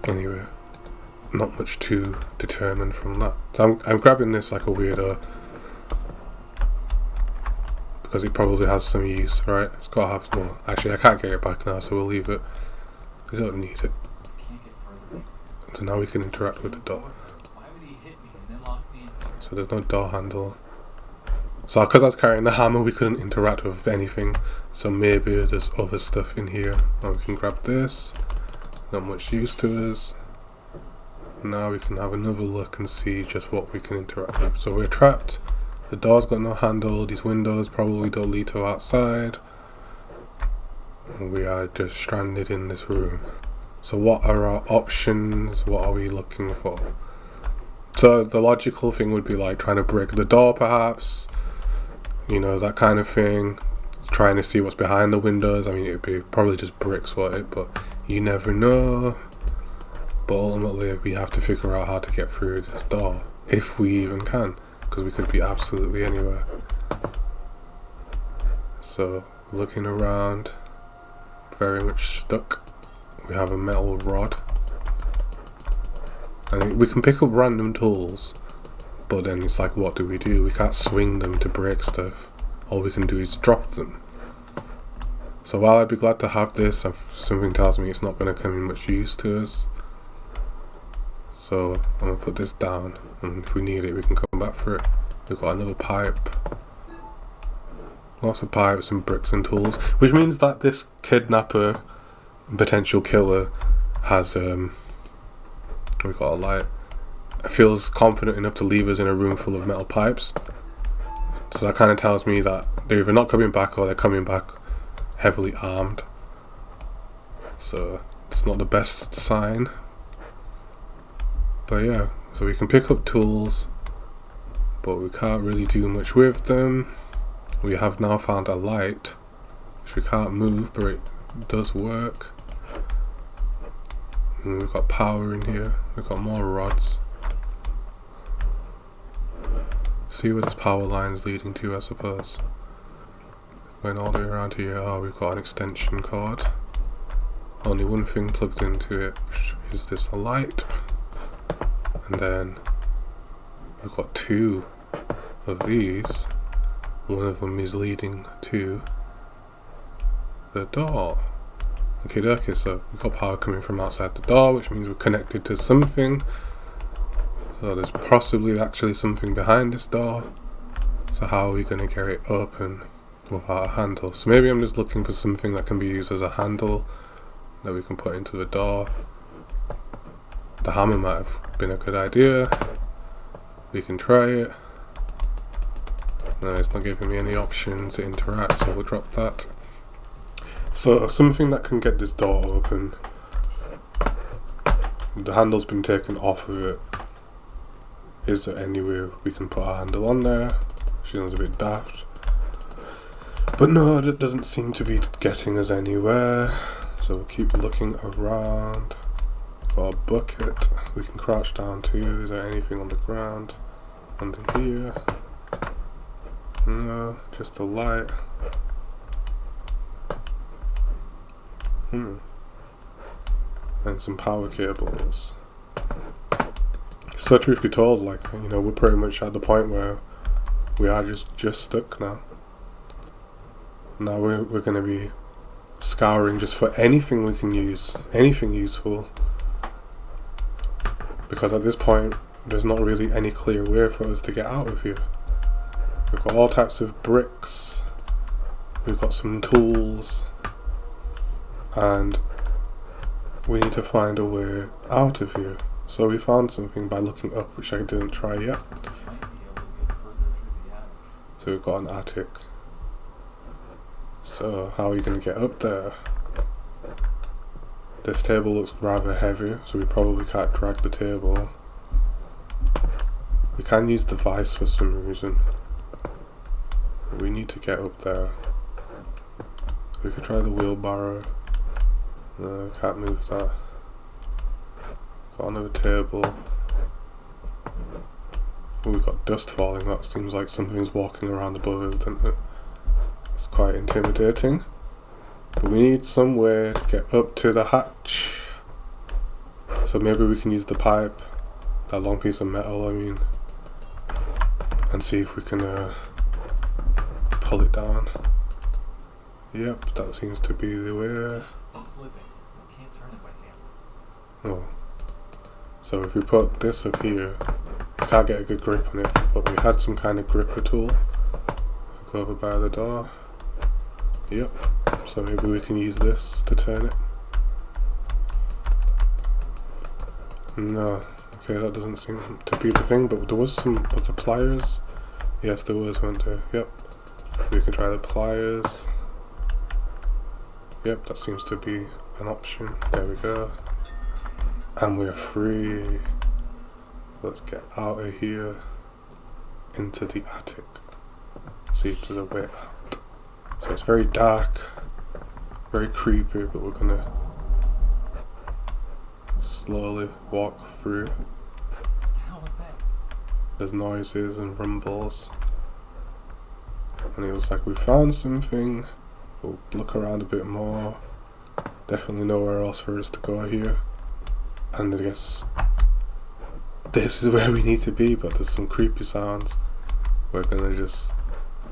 Anyway, not much to determine from that. So I'm grabbing this like a weirdo because it probably has some use, right? It's got to have. Well, actually, I can't get it back now, so we'll leave it. We don't need it. So now we can interact with the door. So there's no door handle. So because I was carrying the hammer, we couldn't interact with anything. So maybe there's other stuff in here. Now we can grab this. Not much use to us. Now we can have another look and see just what we can interact with. So we're trapped. The door's got no handle. These windows probably don't lead to outside. And we are just stranded in this room. So what are our options? What are we looking for? So the logical thing would be like trying to break the door perhaps. You know, that kind of thing. Trying to see what's behind the windows. I mean, it would be probably just bricks, wouldn't it? But you never know. But ultimately, we have to figure out how to get through this door. If we even can. Because we could be absolutely anywhere. So, looking around. Very much stuck. We have a metal rod. And we can pick up random tools. But then it's like, what do? We can't swing them to break stuff. All we can do is drop them. So while I'd be glad to have this, something tells me it's not going to come in much use to us. So I'm going to put this down, and if we need it we can come back for it. We've got another pipe. Lots of pipes and bricks and tools. Which means that this kidnapper, potential killer, has we've got a light. Feels confident enough to leave us in a room full of metal pipes. So that kind of tells me that they're either not coming back or they're coming back heavily armed. So it's not the best sign. But yeah, so we can pick up tools, but we can't really do much with them. We have now found a light, which we can't move, but it does work. And we've got power in here. We've got more rods. See where this power line is leading to, I suppose. Going all the way around here, we've got an extension cord. Only one thing plugged into it, which is this light. And then we've got two of these. One of them is leading to the door. Okay, so we've got power coming from outside the door, which means we're connected to something. So there's possibly actually something behind this door. So how are we going to get it open without a handle? So maybe I'm just looking for something that can be used as a handle that we can put into the door. The hammer might have been a good idea. We can try it. No, it's not giving me any options to interact, so we'll drop that. So something that can get this door open. The handle's been taken off of it. Is there any way we can put a handle on there? Feels a bit daft. But no, that doesn't seem to be getting us anywhere. So we'll keep looking around. Got a bucket we can crouch down to. Is there anything on the ground? Under here? No, just a light. And some power cables. So truth be told, like, you know, we're pretty much at the point where we are just stuck now. Now we're going to be scouring just for anything we can use, anything useful. Because at this point, there's not really any clear way for us to get out of here. We've got all types of bricks, we've got some tools, and we need to find a way out of here. So we found something by looking up, which I didn't try yet. So we've got an attic. So how are you going to get up there? This table looks rather heavy, so we probably can't drag the table. We can use the vice for some reason. But we need to get up there. We could try the wheelbarrow. No, can't move that. Got another table. Oh, we've got dust falling. That seems like something's walking around above us, doesn't it? It's quite intimidating. But we need some way to get up to the hatch. So maybe we can use the pipe, that long piece of metal, I mean, and see if we can pull it down. Yep, that seems to be the way. It's slipping. I can't turn it by hand. Oh. So if we put this up here, I can't get a good grip on it, but we had some kind of gripper tool. Go over by the door. Yep. So maybe we can use this to turn it. No. Okay, that doesn't seem to be the thing, but there was there pliers? Yes, there was, weren't there? Yep. We can try the pliers. Yep, that seems to be an option. There we go. And we're free. Let's get out of here into the attic. See if there's a way out. So it's very dark, very creepy, but we're gonna slowly walk through. What the hell was that? There's noises and rumbles. And it looks like we found something. We'll look around a bit more. Definitely nowhere else for us to go here. And I guess this is where we need to be, but there's some creepy sounds. We're gonna just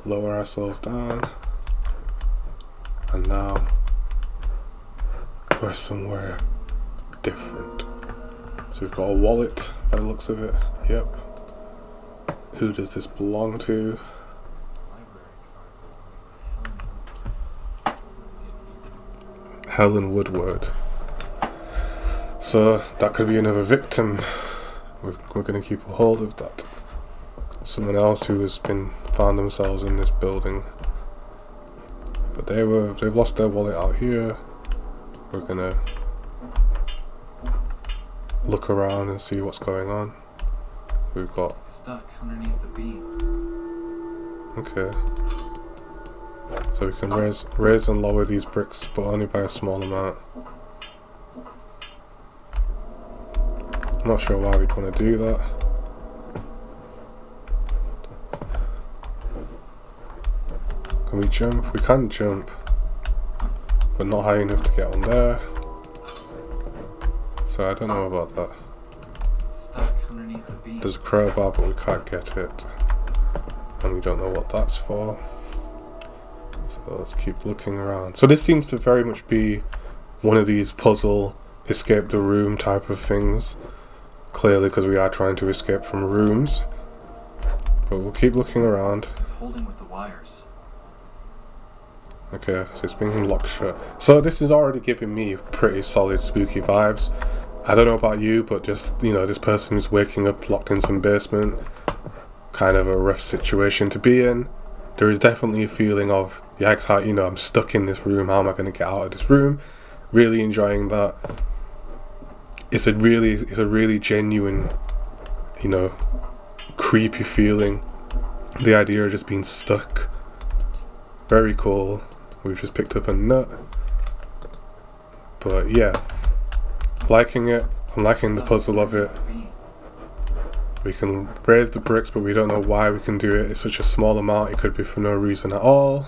lower ourselves down. And now we're somewhere different. So we've got a wallet by the looks of it. Yep. Who does this belong to? Helen Woodward. So that could be another victim. We're going to keep a hold of that. Someone else who has found themselves in this building, but they've lost their wallet out here. We're gonna look around and see what's going on. We've got It's stuck underneath the beam. okay. So we can raise and lower these bricks, but only by a small amount. I'm not sure why we'd want to do that. Can we jump? We can jump, but not high enough to get on there. So I don't know about that. It's stuck underneath the beam. There's a crowbar, but we can't get it. And we don't know what that's for. So let's keep looking around. So this seems to very much be one of these puzzle, escape the room type of things. Clearly, because we are trying to escape from rooms. But we'll keep looking around. It's holding with the wires. Okay, so it's being locked shut. So this is already giving me pretty solid spooky vibes. I don't know about you, but just, you know, this person who's waking up locked in some basement. Kind of a rough situation to be in. There is definitely a feeling of, yikes, how, you know, I'm stuck in this room. How am I going to get out of this room? Really enjoying that. It's a really genuine, you know, creepy feeling. The idea of just being stuck. Very cool. We've just picked up a nut. But yeah, liking it. I'm liking the puzzle of it. We can raise the bricks, but we don't know why we can do it. It's such a small amount. It could be for no reason at all.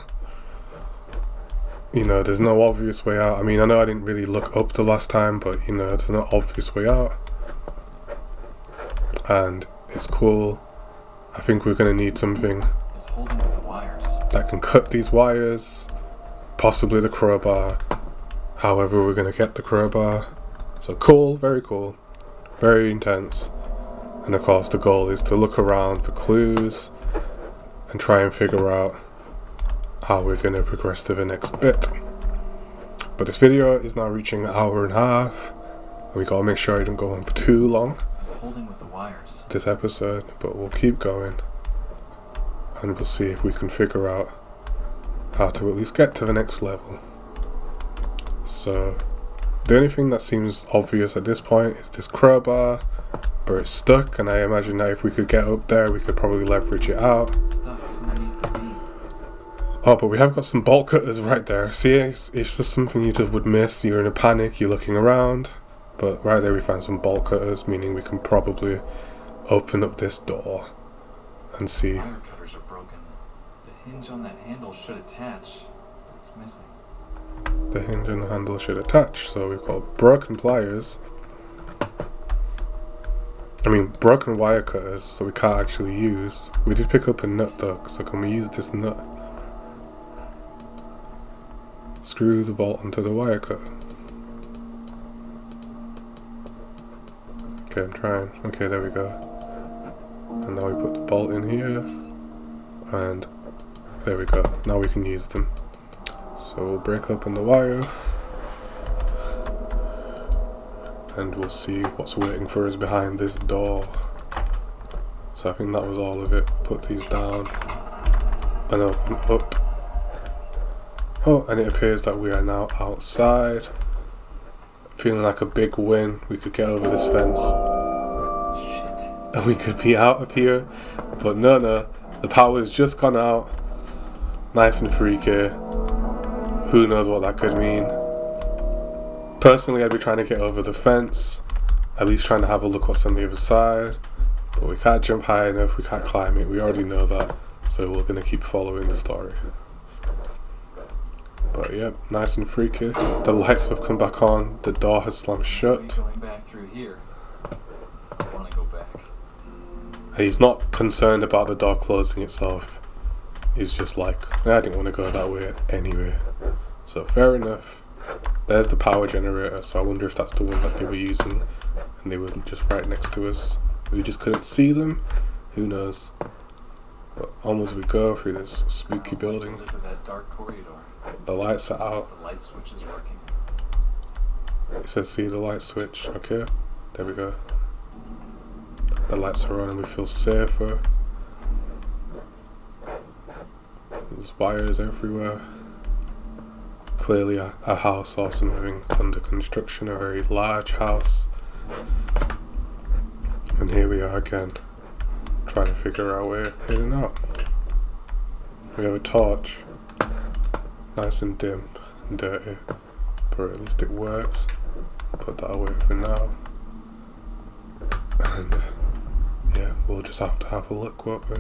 You know, there's no obvious way out. I mean, I know I didn't really look up the last time, but you know, there's no obvious way out. And it's cool. I think we're going to need something It's holding with the wires. that can cut these wires. Possibly the crowbar. However, we're going to get the crowbar. So cool, very cool. Very intense. And of course, the goal is to look around for clues and try and figure out how we're going to progress to the next bit. But this video is now reaching an hour and a half, and we got to make sure it doesn't go on for too long, It's holding with the wires. this episode, but we'll keep going and we'll see if we can figure out how to at least get to the next level. So the only thing that seems obvious at this point is this crowbar, but it's stuck, and I imagine that if we could get up there we could probably leverage it out. It's stuck underneath the beam. Oh, but we have got some bolt cutters right there. See, it's just something you just would miss. You're in a panic, you're looking around. But right there we found some bolt cutters, meaning we can probably open up this door. and see. Wire cutters are broken. The hinge on that handle should attach. It's missing. The hinge and the handle should attach. So we've got broken pliers. I mean, broken wire cutters, so we can't actually use. We did pick up a nut though, so can we use this nut? Screw the bolt onto the wire cutter. Okay, I'm trying. Okay, there we go. And now we put the bolt in here. And there we go. Now we can use them. So we'll break open the wire. And we'll see what's waiting for us behind this door. So I think that was all of it. Put these down and open up. Oh, and it appears that we are now outside. Feeling like a big win. We could get over this fence. And we could be out of here. But no, the power's just gone out. Nice and freaky. Who knows what that could mean. Personally, I'd be trying to get over the fence, at least trying to have a look what's on the other side, but we can't jump high enough, we can't climb it, we already know that, so we're going to keep following the story. But yep, nice and freaky. The lights have come back on, the door has slammed shut. Going back through here. I want to go back. He's not concerned about the door closing itself, he's just like, I didn't want to go that way anyway. So fair enough. There's the power generator, so I wonder if that's the one that they were using and they were just right next to us. We just couldn't see them. Who knows? But on as we go through this spooky building. Look at that dark corridor. The lights are out. The light switch is working. It says see the light switch. Okay, there we go. The lights are on and we feel safer. There's wires everywhere. Clearly a house or something under construction, a very large house. And here we are again, trying to figure our way in and out. We have a torch, nice and dim and dirty, but at least it works. Put that away for now. And yeah, we'll just have to have a look, won't we?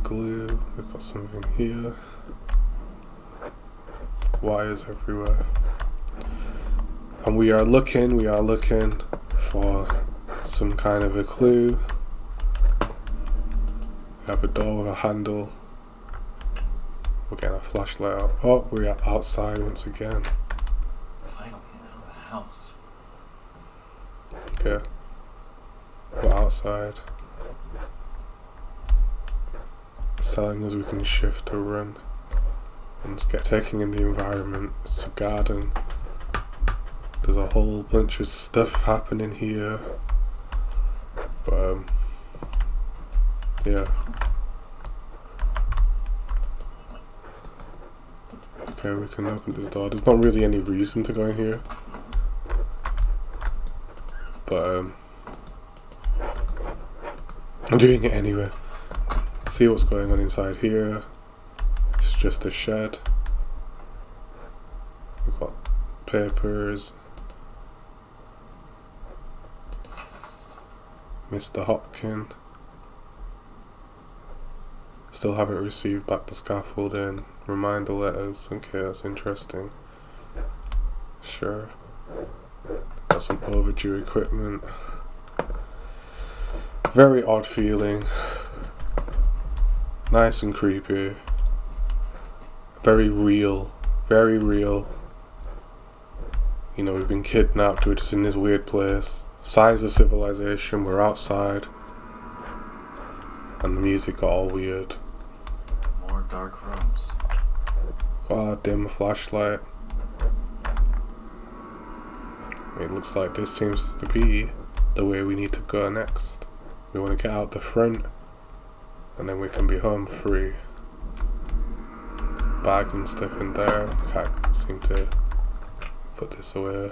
Glue, we've got something here. Wires everywhere. And we are looking for some kind of a clue. We have a door with a handle. We're getting a flashlight out. Oh, we are outside once again. Finally out of the house. Okay. We're outside. It's telling us we can shift to run. And just get taking in the environment. It's a garden. There's a whole bunch of stuff happening here. But yeah. Okay, we can open this door. There's not really any reason to go in here. But I'm doing it anyway. See what's going on inside here. It's just a shed. We've got papers. Mr. Hopkin. Still haven't received back the scaffolding. Reminder letters. Okay, that's interesting. Sure. Got some overdue equipment. Very odd feeling. Nice and creepy. Very real. Very real. You know, we've been kidnapped, we're just in this weird place. Signs of civilization, we're outside. And the music got all weird. More dark rooms. Got a dim flashlight. It looks like this seems to be the way we need to go next. We want to get out the front, and then we can be home free. There's a bag and stuff in there. Can't seem to put this away.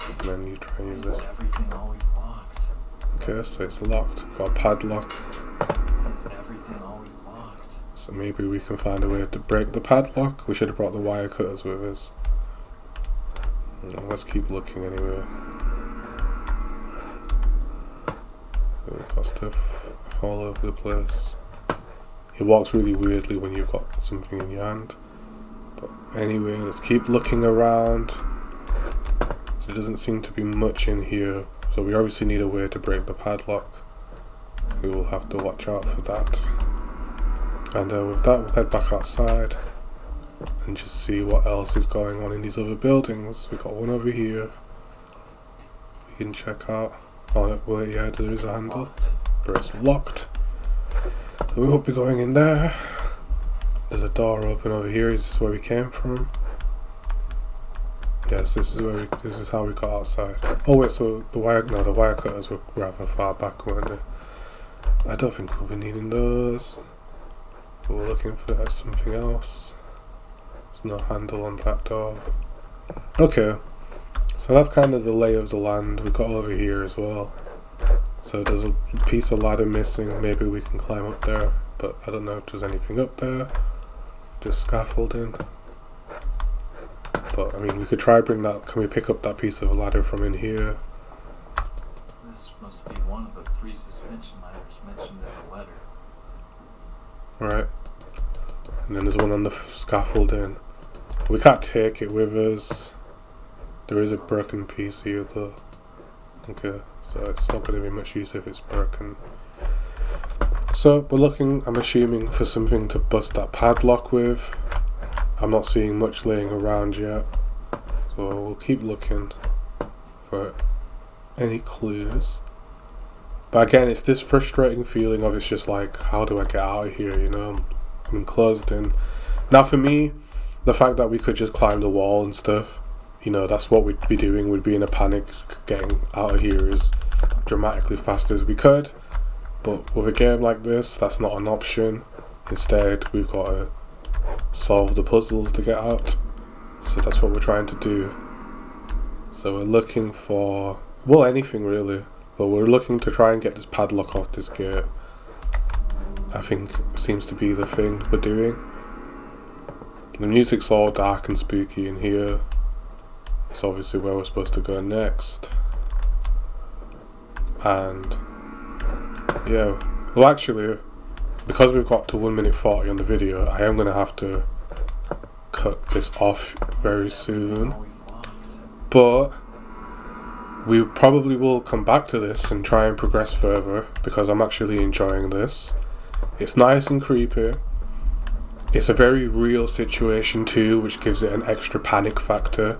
And then you try and use this. Is everything always locked? Okay, so it's locked. Got a padlock. Is everything always locked? So maybe we can find a way to break the padlock. We should have brought the wire cutters with us. Let's keep looking anyway. So we've got stuff all over the place. It walks really weirdly when you've got something in your hand. But anyway, let's keep looking around. So there doesn't seem to be much in here. So we obviously need a way to break the padlock. We will have to watch out for that. And with that, we'll head back outside and just see what else is going on in these other buildings. We've got one over here we can check out. Oh, well, yeah, there is a handle, but it's locked. So we won't be going in there. There's a door open over here. Is this where we came from? Yes, this is how we got outside. Oh wait, so the wire cutters were rather far back, weren't they? I don't think we'll be needing those. But we're looking for something else. There's no handle on that door. Okay, so that's kind of the lay of the land. We've got over here as well. So there's a piece of ladder missing. Maybe we can climb up there, but I don't know if there's anything up there. Just scaffolding. But I mean, we could try bring that. Can we pick up that piece of a ladder from in here? This must be one of the 3 suspension ladders mentioned in the letter. Right. And then there's one on the scaffolding. We can't take it with us. There is a broken piece here though. Okay, so it's not going to be much use if it's broken. So we're looking, I'm assuming, for something to bust that padlock with. I'm not seeing much laying around yet. So we'll keep looking for any clues. But again, it's this frustrating feeling of it's just like, how do I get out of here, you know? I'm enclosed in. Now for me, the fact that we could just climb the wall and stuff, you know, that's what we'd be doing. We'd be in a panic getting out of here as dramatically fast as we could. But with a game like this, that's not an option. Instead, we've got to solve the puzzles to get out. So that's what we're trying to do. So we're looking for, well, anything really. But we're looking to try and get this padlock off this gate. I think seems to be the thing we're doing. The music's all dark and spooky in here. It's obviously where we're supposed to go next. And yeah, well actually, because we've got to 1 minute 40 on the video, I am going to have to cut this off very soon. But we probably will come back to this and try and progress further because I'm actually enjoying this. It's nice and creepy. It's a very real situation too, which gives it an extra panic factor.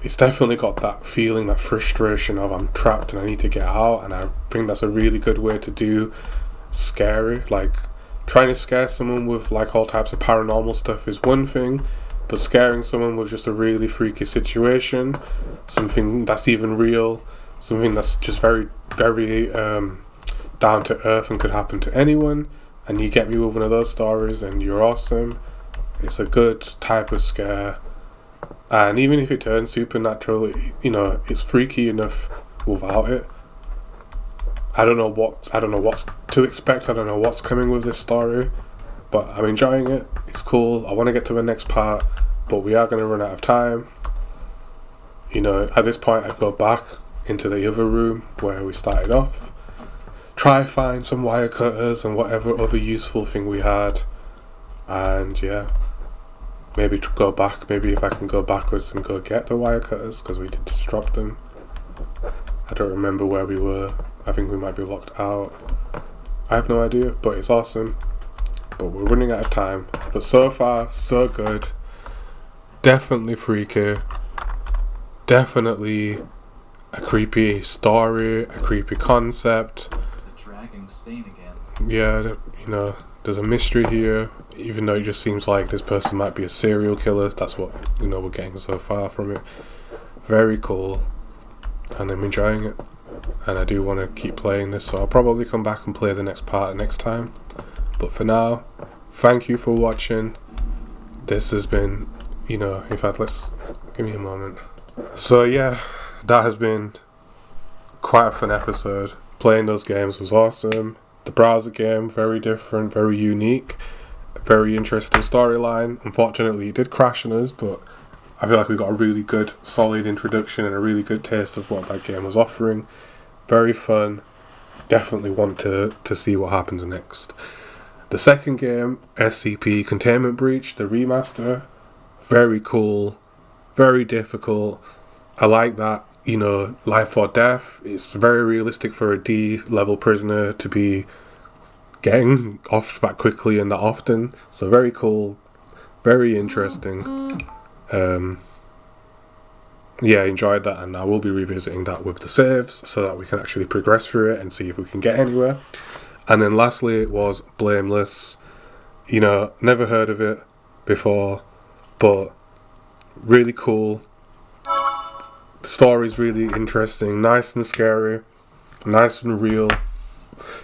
It's definitely got that feeling, that frustration of I'm trapped and I need to get out, and I think that's a really good way to do scary. Like, trying to scare someone with like all types of paranormal stuff is one thing, but scaring someone with just a really freaky situation, something that's even real, something that's just very, very down to earth and could happen to anyone, and you get me with one of those stories and you're awesome. It's a good type of scare. And even if it turns supernatural, you know, it's freaky enough without it. I don't know what's to expect. I don't know what's coming with this story, but I'm enjoying it. It's cool. I want to get to the next part, but we are going to run out of time. You know, at this point, I'd go back into the other room where we started off, try find some wire cutters and whatever other useful thing we had, and yeah. Maybe to go back, maybe if I can go backwards and go get the wire cutters, because we did just drop them. I don't remember where we were. I think we might be locked out. I have no idea, but it's awesome. But we're running out of time. But so far, so good. Definitely freaky. Definitely a creepy story, a creepy concept. The dragging stain again. Yeah, you know, there's a mystery here. Even though it just seems like this person might be a serial killer, that's what, you know, we're getting so far from it. Very cool, and I'm enjoying it, and I do want to keep playing this, so I'll probably come back and play the next part next time. But for now, thank you for watching. This has been, you know, in fact, let's give me a moment. So yeah, that has been quite a fun episode. Playing those games was awesome. The browser game, very different, very unique. Very interesting storyline. Unfortunately, it did crash on us, but I feel like we got a really good, solid introduction and a really good taste of what that game was offering. Very fun. definitely want to see what happens next. The second game, SCP Containment Breach, the remaster, very cool, very difficult. I like that, you know, life or death. It's very realistic for a D-level prisoner to be getting off that quickly and that often. So very cool, very interesting. Yeah, I enjoyed that, and I will be revisiting that with the saves so that we can actually progress through it and see if we can get anywhere. And then lastly, it was Blameless. You know, never heard of it before, but really cool. The story's really interesting, nice and scary, nice and real.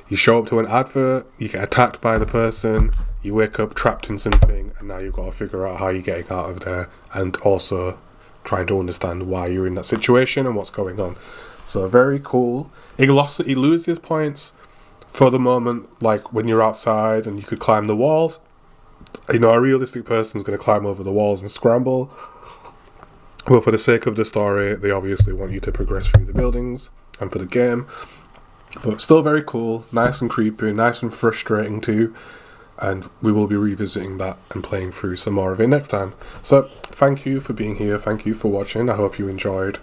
You show up to an advert, you get attacked by the person, you wake up trapped in something, and now you've got to figure out how you're getting out of there, and also trying to understand why you're in that situation and what's going on. So very cool. He loses points for the moment, like when you're outside and you could climb the walls. You know, a realistic person's going to climb over the walls and scramble. Well, for the sake of the story, they obviously want you to progress through the buildings and for the game. But still very cool, nice and creepy, nice and frustrating too. And we will be revisiting that and playing through some more of it next time. So, thank you for being here, thank you for watching. I hope you enjoyed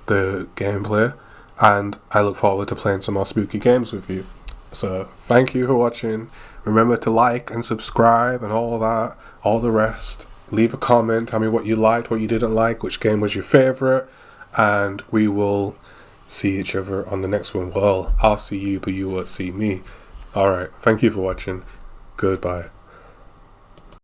the gameplay, and I look forward to playing some more spooky games with you. So, thank you for watching. Remember to like and subscribe and all that, all the rest. Leave a comment, tell me what you liked, what you didn't like, which game was your favourite, and we will see each other on the next one. Well, I'll see you, but you won't see me. Alright, thank you for watching. Goodbye.